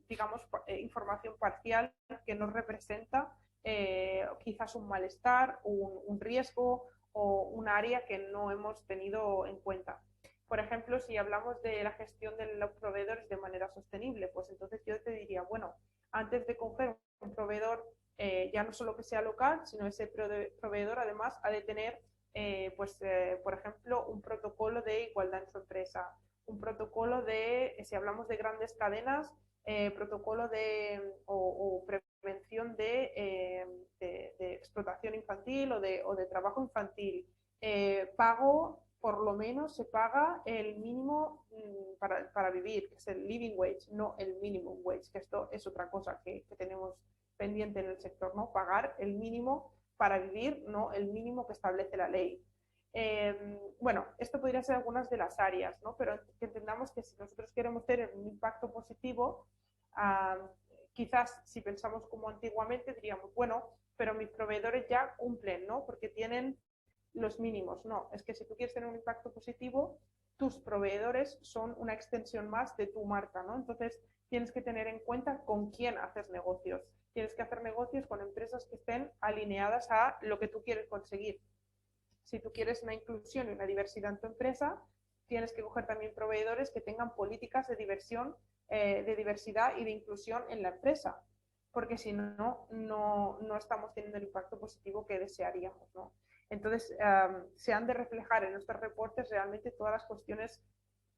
digamos, información parcial que no representa quizás un malestar, un riesgo o un área que no hemos tenido en cuenta. Por ejemplo, si hablamos de la gestión de los proveedores de manera sostenible, pues entonces yo te diría, bueno, antes de coger un proveedor, ya no solo que sea local, sino ese proveedor además ha de tener, por ejemplo, un protocolo de igualdad en su empresa, un protocolo de, si hablamos de grandes cadenas, protocolo o prevención de explotación infantil o de trabajo infantil, pago, por lo menos se paga el mínimo para vivir, que es el living wage, no el minimum wage, que esto es otra cosa que tenemos pendiente en el sector, ¿no? Pagar el mínimo para vivir, no el mínimo que establece la ley. Bueno, esto podría ser algunas de las áreas, ¿no? Pero que entendamos que si nosotros queremos tener un impacto positivo, quizás si pensamos como antiguamente diríamos, bueno, pero mis proveedores ya cumplen, ¿no? Porque tienen los mínimos. No, es que si tú quieres tener un impacto positivo, tus proveedores son una extensión más de tu marca, ¿no? Entonces tienes que tener en cuenta con quién haces negocios. Tienes que hacer negocios con empresas que estén alineadas a lo que tú quieres conseguir. Si tú quieres una inclusión y una diversidad en tu empresa, tienes que coger también proveedores que tengan políticas de diversidad y de inclusión en la empresa, porque si no, no estamos teniendo el impacto positivo que desearíamos, ¿no? Entonces, se han de reflejar en nuestros reportes realmente todas las cuestiones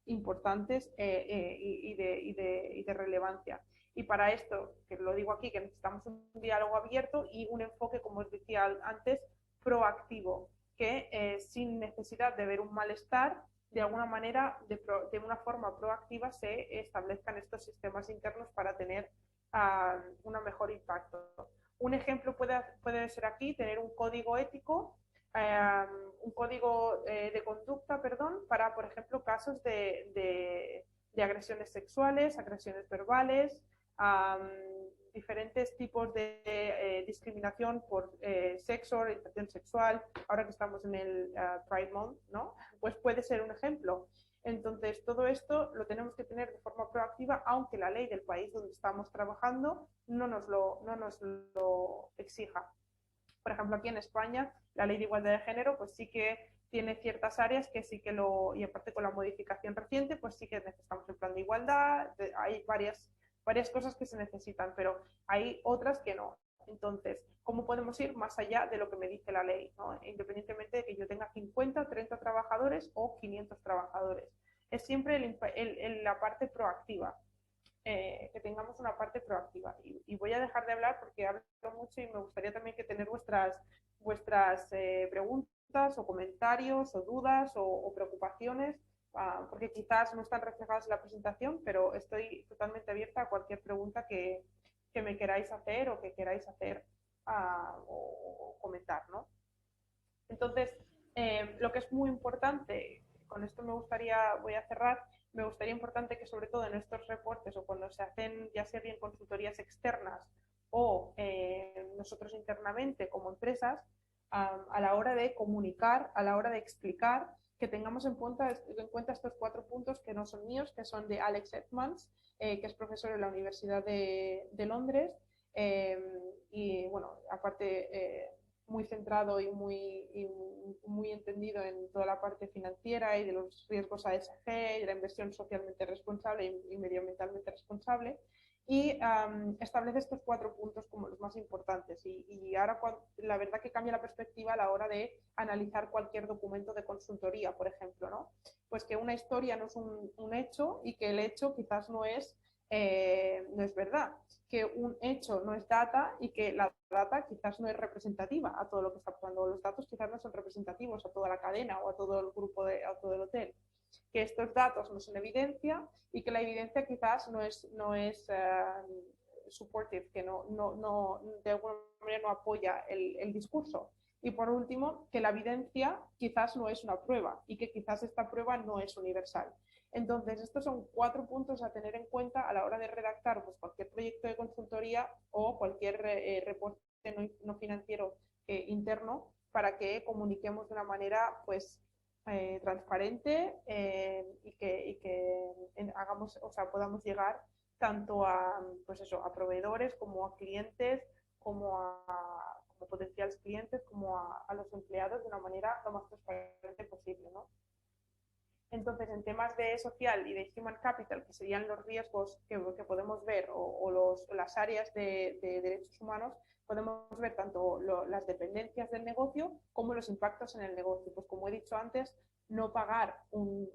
importantes y de relevancia. Y para esto, que lo digo aquí, que necesitamos un diálogo abierto y un enfoque, como os decía antes, proactivo, que sin necesidad de ver un malestar, de alguna manera, de una forma proactiva, se establezcan estos sistemas internos para tener un mejor impacto. Un ejemplo puede ser aquí tener un código ético, un código de conducta, perdón, para, por ejemplo, casos de agresiones sexuales, agresiones verbales, diferentes tipos de discriminación por sexo, orientación sexual, ahora que estamos en el Pride Month, ¿no? Pues puede ser un ejemplo. Entonces, todo esto lo tenemos que tener de forma proactiva, aunque la ley del país donde estamos trabajando no nos lo exija. Por ejemplo, aquí en España, la ley de igualdad de género, pues sí que tiene ciertas áreas que sí que y aparte con la modificación reciente, pues sí que necesitamos el plan de igualdad, hay varias cosas que se necesitan, pero hay otras que no. Entonces, ¿cómo podemos ir más allá de lo que me dice la ley, ¿no? Independientemente de que yo tenga 50, 30 trabajadores o 500 trabajadores? Es siempre la parte proactiva. Que tengamos una parte proactiva. Y voy a dejar de hablar porque hablo mucho y me gustaría también que tener vuestras preguntas o comentarios o dudas o preocupaciones, porque quizás no están reflejadas en la presentación, pero estoy totalmente abierta a cualquier pregunta que me queráis hacer o que queráis hacer o comentar, ¿no? Entonces, lo que es muy importante, con esto voy a cerrar, me gustaría importante que sobre todo en estos reportes o cuando se hacen ya sea bien consultorías externas o nosotros internamente como empresas, a la hora de comunicar, a la hora de explicar, que tengamos en cuenta estos 4 puntos que no son míos, que son de Alex Edmonds, que es profesor en la Universidad de Londres, y bueno, aparte muy centrado y muy entendido en toda la parte financiera y de los riesgos ASG y de la inversión socialmente responsable y medioambientalmente responsable. Y establece estos 4 puntos como los más importantes. Y ahora la verdad que cambia la perspectiva a la hora de analizar cualquier documento de consultoría, por ejemplo, ¿no? Pues que una historia no es un hecho y que el hecho quizás no es verdad, que un hecho no es data y que la data quizás no es representativa a todo lo que está pasando. Los datos quizás no son representativos a toda la cadena o a todo el grupo, a todo el hotel. Que estos datos no son evidencia y que la evidencia quizás no es supportive, que de alguna manera no apoya el discurso. Y por último, que la evidencia quizás no es una prueba y que quizás esta prueba no es universal. Entonces, estos son 4 puntos a tener en cuenta a la hora de redactar pues, cualquier proyecto de consultoría o cualquier reporte no financiero interno para que comuniquemos de una manera pues, transparente y que hagamos, o sea, podamos llegar tanto a, pues eso, a proveedores como a clientes, como potenciales clientes, como a los empleados de una manera lo más transparente posible, ¿no? Entonces, en temas de social y de human capital, que serían los riesgos que podemos ver o las áreas de derechos humanos, podemos ver tanto las dependencias del negocio como los impactos en el negocio. Pues como he dicho antes, no pagar un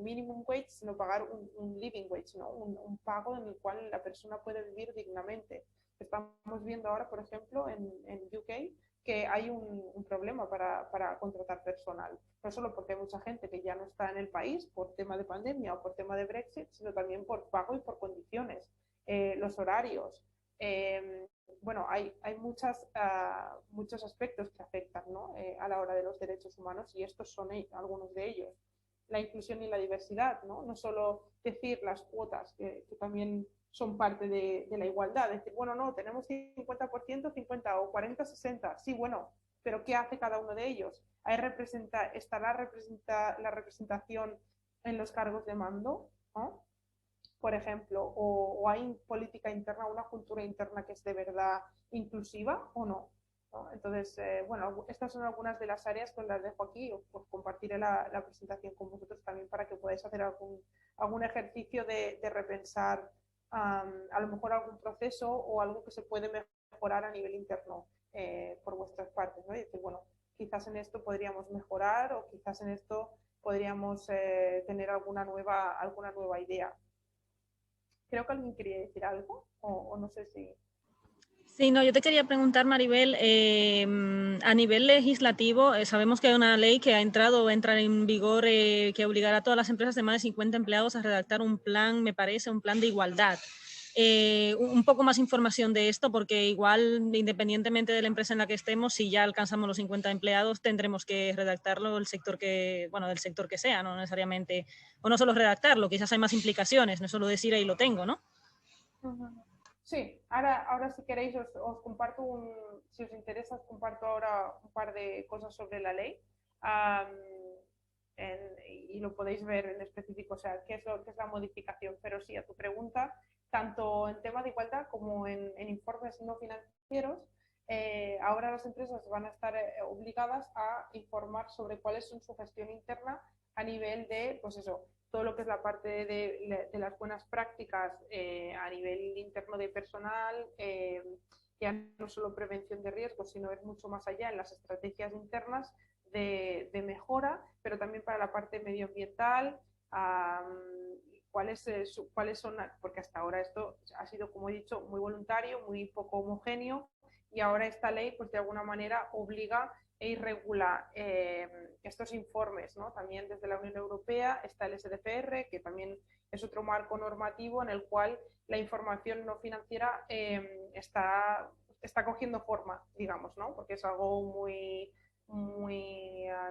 minimum wage, sino pagar un living wage, ¿no? Un pago en el cual la persona puede vivir dignamente. Estamos viendo ahora, por ejemplo, en UK, que hay un problema para contratar personal. No solo porque hay mucha gente que ya no está en el país por tema de pandemia o por tema de Brexit, sino también por pago y por condiciones, los horarios. Bueno, hay muchos aspectos que afectan, ¿no? A la hora de los derechos humanos y estos son algunos de ellos. La inclusión y la diversidad, ¿no? No solo decir las cuotas, que también son parte de la igualdad. Es decir, bueno, no, tenemos 50%, 50 o 40, 60. Sí, bueno, pero ¿qué hace cada uno de ellos? ¿Está la representación en los cargos de mando? ¿No? Por ejemplo, o hay política interna, una cultura interna que es de verdad inclusiva o no. ¿No? Entonces, bueno, estas son algunas de las áreas que las dejo aquí. Pues compartiré la presentación con vosotros también para que podáis hacer algún ejercicio de repensar a lo mejor algún proceso o algo que se puede mejorar a nivel interno por vuestras partes, ¿no? Y decir, bueno, quizás en esto podríamos mejorar o quizás en esto podríamos tener alguna nueva idea. Creo que alguien quería decir algo o no sé si... Sí, no, yo te quería preguntar, Maribel, a nivel legislativo, sabemos que hay una ley que ha entrado o entra en vigor que obligará a todas las empresas de más de 50 empleados a redactar un plan, me parece, un plan de igualdad. Un poco más información de esto, porque igual, independientemente de la empresa en la que estemos, si ya alcanzamos los 50 empleados, tendremos que redactarlo del sector que sea, no necesariamente, o no solo redactarlo, quizás hay más implicaciones, no solo decir ahí lo tengo, ¿no? Ujú. Sí, ahora si queréis os comparto si os interesa, os comparto ahora un par de cosas sobre la ley. am, y lo podéis ver en específico, o sea, qué es la modificación. Pero sí, a tu pregunta, tanto en tema de igualdad como en informes no financieros, ahora las empresas van a estar obligadas a informar sobre cuál es su gestión interna a nivel de, pues eso, todo lo que es la parte de las buenas prácticas a nivel interno de personal, ya no solo prevención de riesgos, sino es mucho más allá en las estrategias internas de mejora, pero también para la parte medioambiental, cuáles son, porque hasta ahora esto ha sido, como he dicho, muy voluntario, muy poco homogéneo, y ahora esta ley, pues de alguna manera obliga y regula estos informes, ¿no? También desde la Unión Europea está el SDPR, que también es otro marco normativo en el cual la información no financiera está cogiendo forma, digamos, ¿no? Porque es algo muy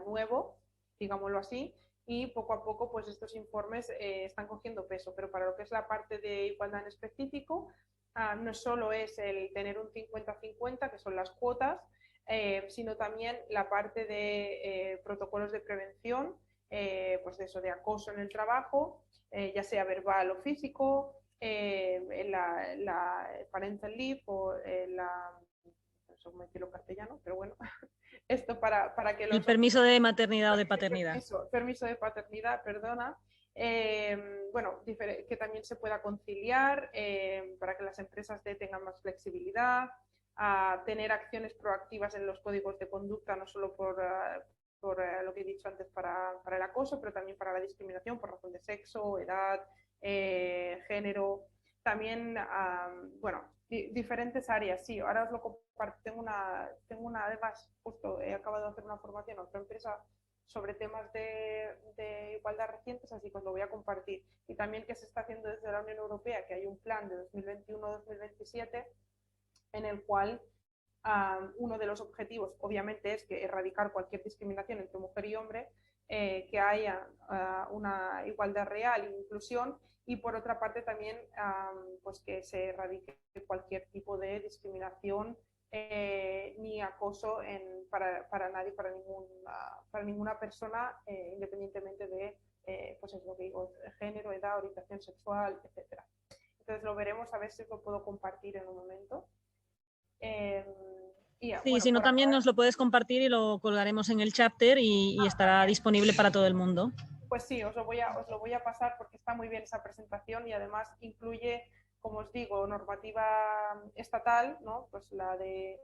nuevo, digámoslo así, y poco a poco pues estos informes están cogiendo peso, pero para lo que es la parte de igualdad en específico, no solo es el tener un 50-50, que son las cuotas, sino también la parte de protocolos de prevención, pues de eso, de acoso en el trabajo, ya sea verbal o físico, la parental leave o eso me decirlo castellano, pero bueno, esto para que El los permiso de maternidad o de paternidad. permiso de paternidad, perdona, bueno, que también se pueda conciliar para que las empresas tengan más flexibilidad, a tener acciones proactivas en los códigos de conducta, no solo por lo que he dicho antes para el acoso, pero también para la discriminación por razón de sexo, edad, género. También, bueno, diferentes áreas, sí, ahora os lo comparto. Además, justo he acabado de hacer una formación a otra empresa sobre temas de igualdad recientes, así que os lo voy a compartir. Y también que se está haciendo desde la Unión Europea, que hay un plan de 2021-2027 en el cual uno de los objetivos, obviamente, es que erradicar cualquier discriminación entre mujer y hombre, que haya una igualdad real e inclusión, y por otra parte también pues que se erradique cualquier tipo de discriminación ni acoso para nadie, para ninguna persona, independientemente de pues es lo que digo, género, edad, orientación sexual, etcétera. Entonces lo veremos, a ver si lo puedo compartir en un momento. Eh, y Sí, bueno, si no, por también acabar, nos lo puedes compartir y lo colgaremos en el chapter y estará también, disponible para todo el mundo. pues sí, os lo voy a pasar porque está muy bien esa presentación y además incluye, como os digo, normativa estatal, ¿no? Pues la de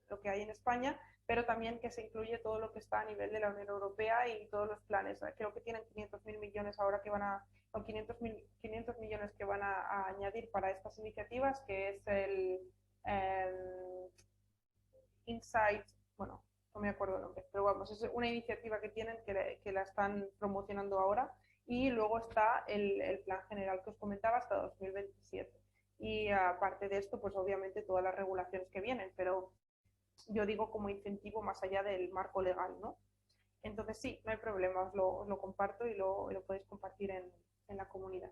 lo que hay en España, pero también que se incluye todo lo que está a nivel de la Unión Europea y todos los planes. Creo que tienen 500.000 millones ahora que van a, o 500 millones que van a añadir para estas iniciativas, que es el Insight, bueno, no me acuerdo el nombre, pero vamos, es una iniciativa que tienen que la están promocionando ahora, y luego está el plan general que os comentaba hasta 2027. Y aparte de esto, pues obviamente todas las regulaciones que vienen, pero yo digo como incentivo más allá del marco legal, ¿no? Entonces sí, no hay problema, os lo comparto y lo podéis compartir en la comunidad.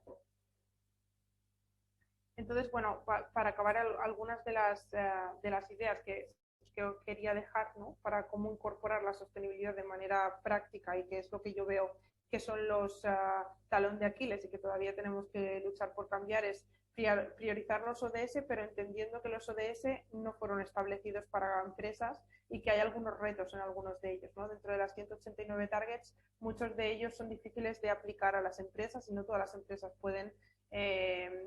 Entonces, bueno, para acabar algunas de las ideas que quería dejar, ¿no? Para cómo incorporar la sostenibilidad de manera práctica, y que es lo que yo veo que son los talón de Aquiles y que todavía tenemos que luchar por cambiar, es priorizar los ODS, pero entendiendo que los ODS no fueron establecidos para empresas y que hay algunos retos en algunos de ellos, ¿no? Dentro de las 189 targets, muchos de ellos son difíciles de aplicar a las empresas y no todas las empresas pueden,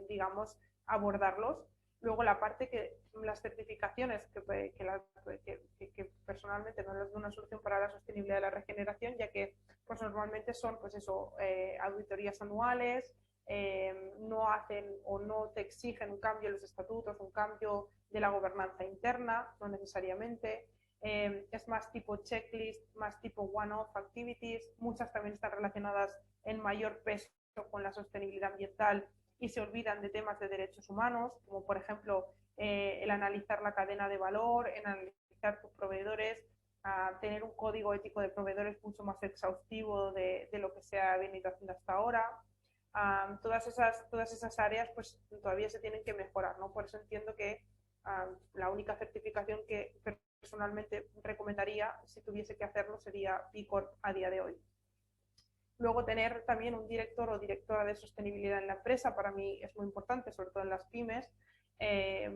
digamos, abordarlos. Luego la parte que las certificaciones, que personalmente no les doy una solución para la sostenibilidad de la regeneración, ya que pues normalmente son pues eso, auditorías anuales, no hacen o no te exigen un cambio en los estatutos, un cambio de la gobernanza interna, no necesariamente. Es más tipo checklist, más tipo one-off activities. Muchas también están relacionadas en mayor peso con la sostenibilidad ambiental y se olvidan de temas de derechos humanos, como por ejemplo el analizar la cadena de valor, el analizar tus proveedores, tener un código ético de proveedores mucho más exhaustivo de lo que se ha venido haciendo hasta ahora. todas esas áreas pues todavía se tienen que mejorar, ¿no? Por eso entiendo que la única certificación que personalmente recomendaría si tuviese que hacerlo sería B Corp a día de hoy. Luego tener también un director o directora de sostenibilidad en la empresa para mí es muy importante, sobre todo en las pymes.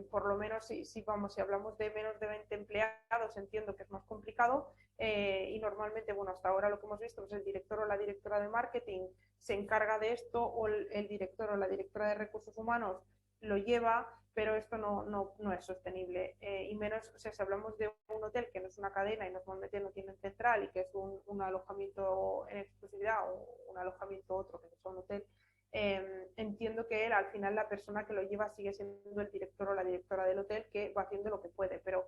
Por lo menos si hablamos de menos de 20 empleados, entiendo que es más complicado y normalmente, bueno, hasta ahora lo que hemos visto es el director o la directora de marketing se encarga de esto o el director o la directora de recursos humanos lo lleva, pero esto no es sostenible. Y menos, o sea, si hablamos de un hotel que no es una cadena y normalmente no tiene central y que es un alojamiento en exclusividad o un alojamiento otro que es un hotel, entiendo que él, al final la persona que lo lleva sigue siendo el director o la directora del hotel que va haciendo lo que puede, pero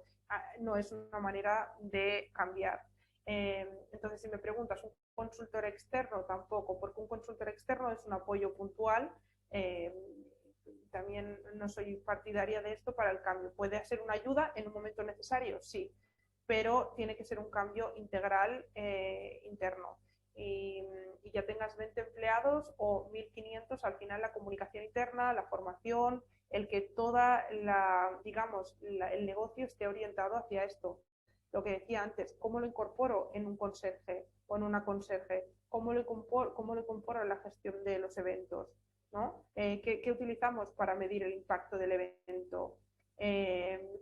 no es una manera de cambiar. Entonces, si me preguntas, ¿un consultor externo? Tampoco, porque un consultor externo es un apoyo puntual. También no soy partidaria de esto para el cambio. ¿Puede ser una ayuda en un momento necesario? Sí, pero tiene que ser un cambio integral interno. Y ya tengas 20 empleados o 1.500, al final la comunicación interna, la formación, el que el negocio esté orientado hacia esto. Lo que decía antes, ¿cómo lo incorporo en un conserje o en una conserje? ¿Cómo lo incorporo en la gestión de los eventos? ¿No? ¿Qué utilizamos para medir el impacto del evento?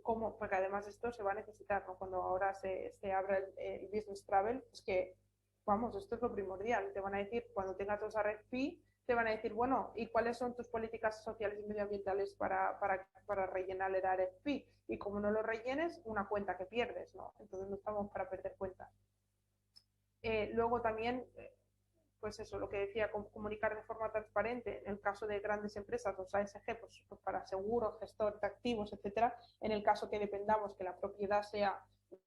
Porque además esto se va a necesitar, ¿no? Cuando ahora se abra el business travel, es que, vamos, esto es lo primordial. Te van a decir, cuando tengas los RFP, te van a decir, bueno, ¿y cuáles son tus políticas sociales y medioambientales para rellenar el RFP? Y como no lo rellenes, una cuenta que pierdes, ¿no? Entonces no estamos para perder cuentas. Luego también pues eso, lo que decía, comunicar de forma transparente. En el caso de grandes empresas, los ASG, pues para seguros, gestor de activos, etcétera. En el caso que dependamos que la propiedad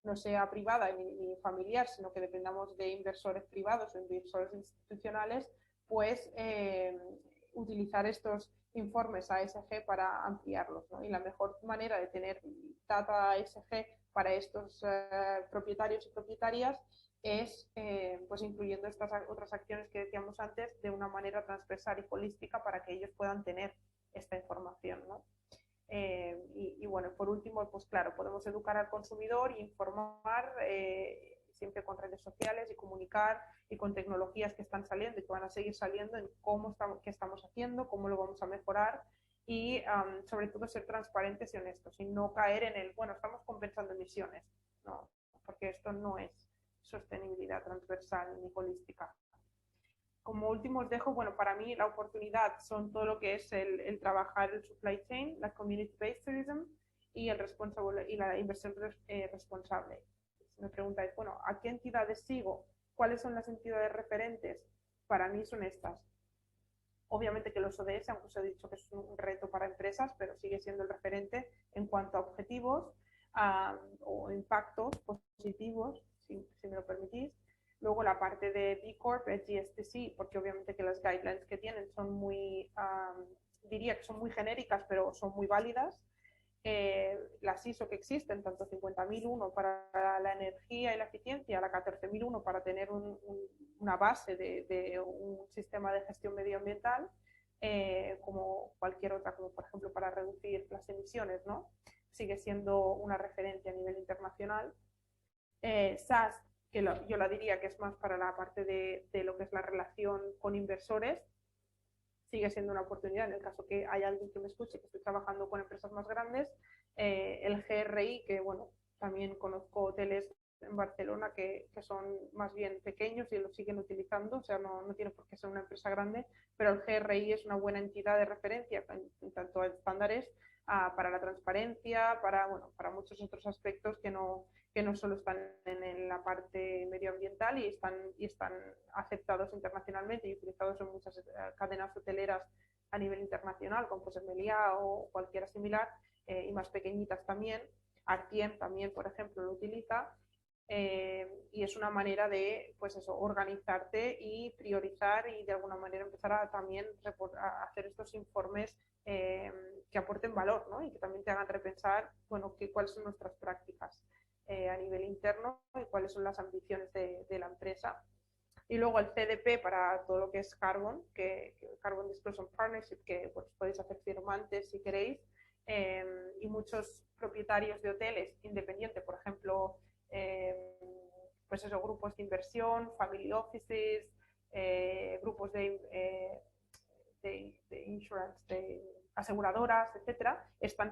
no sea privada ni familiar, sino que dependamos de inversores privados o inversores institucionales, pues utilizar estos informes ASG para ampliarlos, ¿no? Y la mejor manera de tener data ASG para estos propietarios y propietarias es pues incluyendo estas otras acciones que decíamos antes de una manera transversal y holística para que ellos puedan tener esta información, ¿no? Y bueno, por último, pues claro, podemos educar al consumidor e informar siempre con redes sociales y comunicar y con tecnologías que están saliendo y que van a seguir saliendo en qué estamos haciendo, cómo lo vamos a mejorar y sobre todo ser transparentes y honestos y no caer en bueno, estamos compensando emisiones, no, porque esto no es sostenibilidad transversal ni holística. Como último os dejo, bueno, para mí la oportunidad son todo lo que es el trabajar el supply chain, la community-based tourism y la inversión responsable. Si me preguntáis, bueno, ¿a qué entidades sigo? ¿Cuáles son las entidades referentes? Para mí son estas. Obviamente que los ODS, aunque os he dicho que es un reto para empresas, pero sigue siendo el referente en cuanto a objetivos o impactos positivos, si me lo permitís. Luego la parte de B Corp es GSTC, porque obviamente que las guidelines que tienen son diría que son muy genéricas, pero son muy válidas. Las ISO que existen, tanto 50.001 para la energía y la eficiencia, la 14.001 para tener una base de un sistema de gestión medioambiental, como cualquier otra, como por ejemplo para reducir las emisiones, ¿no? Sigue siendo una referencia a nivel internacional. SAS, que yo la diría que es más para la parte de lo que es la relación con inversores, sigue siendo una oportunidad en el caso que haya alguien que me escuche, que estoy trabajando con empresas más grandes. El GRI, que bueno, también conozco hoteles en Barcelona que son más bien pequeños y lo siguen utilizando, o sea, no tiene por qué ser una empresa grande, pero el GRI es una buena entidad de referencia en tanto a estándares para la transparencia, para muchos otros aspectos que no solo están en la parte medioambiental y están aceptados internacionalmente y utilizados en muchas cadenas hoteleras a nivel internacional, como pues Meliá o cualquiera similar, y más pequeñitas también. Artiem también, por ejemplo, lo utiliza. Y es una manera de, pues eso, organizarte y priorizar y de alguna manera empezar a también a hacer estos informes que aporten valor, ¿no? Y que también te hagan repensar, bueno, cuáles son nuestras prácticas a nivel interno y cuáles son las ambiciones de la empresa. Y luego el CDP para todo lo que es Carbon, que Carbon Disclosure Partnership, que pues, podéis hacer firmantes si queréis, y muchos propietarios de hoteles independientes, por ejemplo, pues esos grupos de inversión, family offices, grupos de insurance, de aseguradoras, etcétera,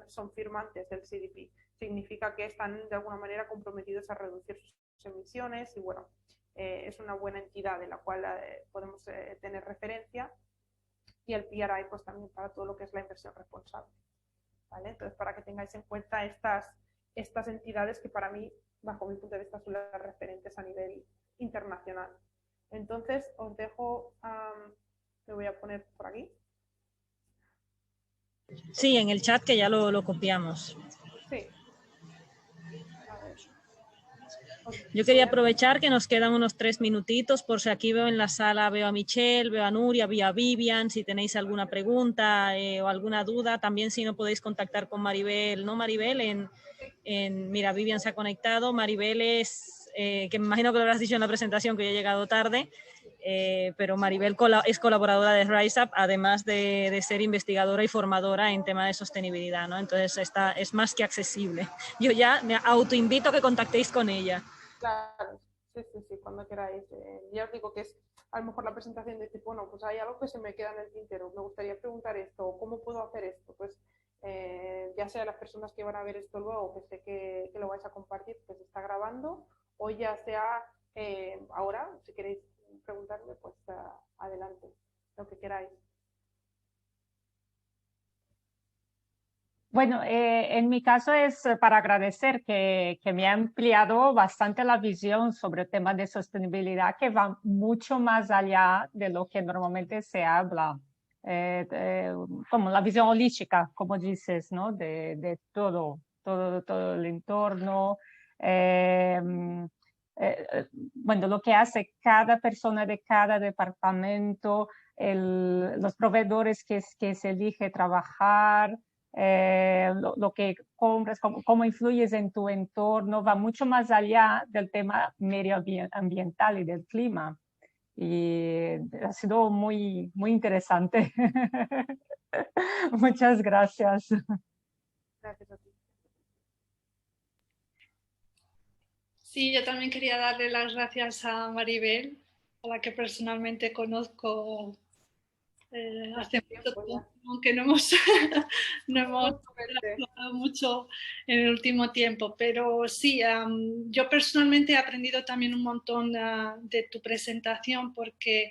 son firmantes del CDP. Significa que están de alguna manera comprometidos a reducir sus emisiones y bueno, es una buena entidad de la cual podemos tener referencia, y el PRI pues también para todo lo que es la inversión responsable. ¿Vale? Entonces, para que tengáis en cuenta estas entidades que para mí, bajo mi punto de vista, son las referentes a nivel internacional. Entonces, os dejo, me voy a poner por aquí. Sí, en el chat que ya lo copiamos. Sí. A ver. Yo quería aprovechar que nos quedan unos 3 minutitos, por si aquí veo en la sala, veo a Michelle, veo a Nuria, veo a Vivian, si tenéis alguna pregunta o alguna duda, también si no podéis contactar con Maribel, ¿no, Maribel? Mira, Vivian se ha conectado, Maribel es, que me imagino que lo habrás dicho en la presentación, que yo he llegado tarde, pero Maribel es colaboradora de RiseUp, además de ser investigadora y formadora en tema de sostenibilidad, ¿no? Entonces es más que accesible. Yo ya me autoinvito a que contactéis con ella. Claro, sí, cuando queráis. Ya os digo que es a lo mejor la presentación de decir, bueno, pues hay algo que se me queda en el tintero, me gustaría preguntar esto, ¿cómo puedo hacer esto? Pues ya sea las personas que van a ver esto luego, que sé que lo vais a compartir, que se está grabando, o ya sea ahora, si queréis preguntarme, pues adelante, lo que queráis. Bueno, en mi caso es para agradecer que me ha ampliado bastante la visión sobre el tema de sostenibilidad, que va mucho más allá de lo que normalmente se habla, como la visión holística, como dices, ¿no? De todo el entorno. Bueno, lo que hace cada persona de cada departamento, los proveedores que se elige trabajar, lo que compras, cómo influyes en tu entorno, va mucho más allá del tema medioambiental y del clima. Y ha sido muy, muy interesante. Muchas gracias. Gracias a ti. Sí, yo también quería darle las gracias a Maribel, a la que personalmente conozco hace mucho tiempo, aunque no hemos hablado mucho en el último tiempo, pero sí, yo personalmente he aprendido también un montón de tu presentación, porque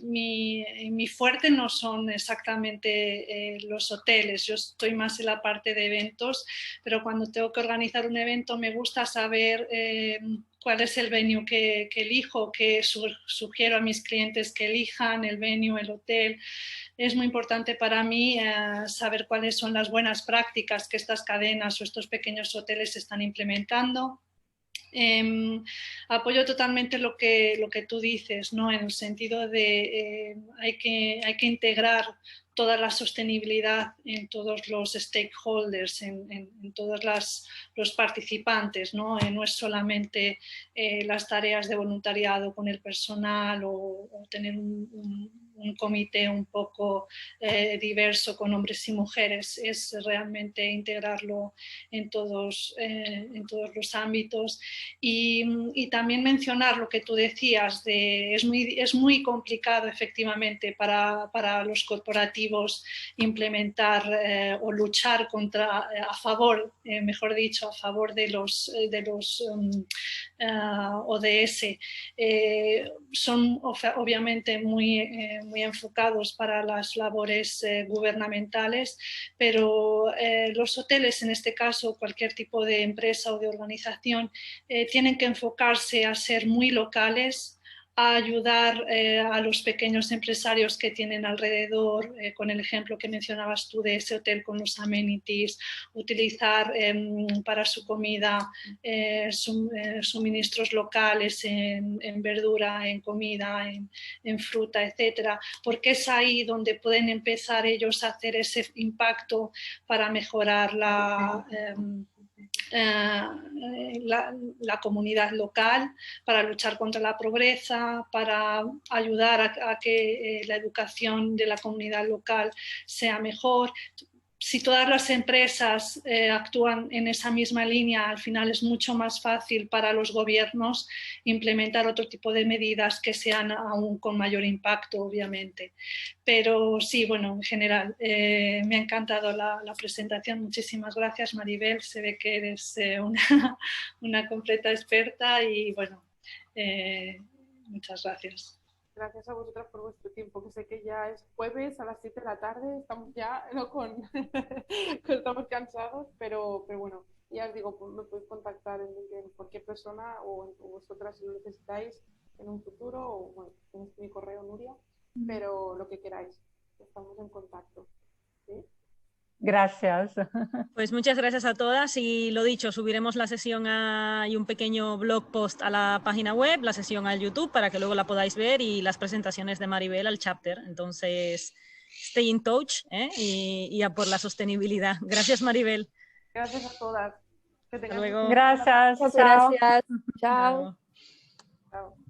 mi fuerte no son exactamente los hoteles, yo estoy más en la parte de eventos, pero cuando tengo que organizar un evento me gusta saber cuál es el venue que elijo, que sugiero a mis clientes que elijan, el venue, el hotel. Es muy importante para mí saber cuáles son las buenas prácticas que estas cadenas o estos pequeños hoteles están implementando. Apoyo totalmente lo que tú dices, ¿no? En el sentido de hay que integrar toda la sostenibilidad en todos los stakeholders, en todos los participantes, ¿no? No es solamente las tareas de voluntariado con el personal o tener un comité un poco diverso con hombres y mujeres, es realmente integrarlo en todos los ámbitos. Y también mencionar lo que tú decías, es muy complicado efectivamente para los corporativos implementar o luchar a favor, mejor dicho, a favor de los ODS. Son obviamente muy enfocados para las labores gubernamentales, pero los hoteles, en este caso cualquier tipo de empresa o de organización, tienen que enfocarse a ser muy locales, a ayudar a los pequeños empresarios que tienen alrededor, con el ejemplo que mencionabas tú de ese hotel con los amenities, utilizar para su comida suministros locales en verdura, en comida, en fruta, etcétera, porque es ahí donde pueden empezar ellos a hacer ese impacto para mejorar la comunidad local, para luchar contra la pobreza, para ayudar a que la educación de la comunidad local sea mejor. Si todas las empresas actúan en esa misma línea, al final es mucho más fácil para los gobiernos implementar otro tipo de medidas que sean aún con mayor impacto, obviamente. Pero sí, bueno, en general, me ha encantado la presentación. Muchísimas gracias, Maribel. Se ve que eres una completa experta y, bueno, muchas gracias. Gracias a vosotras por vuestro tiempo, que sé que ya es jueves a las 7 de la tarde, estamos ya estamos cansados, pero bueno, ya os digo, me podéis contactar en cualquier persona o vosotras si lo necesitáis en un futuro, o bueno, tenéis mi correo, Nuria, pero lo que queráis, estamos en contacto. ¿Sí? Gracias. Pues muchas gracias a todas y lo dicho, subiremos la sesión y un pequeño blog post a la página web, la sesión al YouTube para que luego la podáis ver y las presentaciones de Maribel al chapter. Entonces, stay in touch y a por la sostenibilidad. Gracias, Maribel. Gracias a todas. Que Hasta luego. Gracias. Muchas Chao. gracias. Chao. Chao.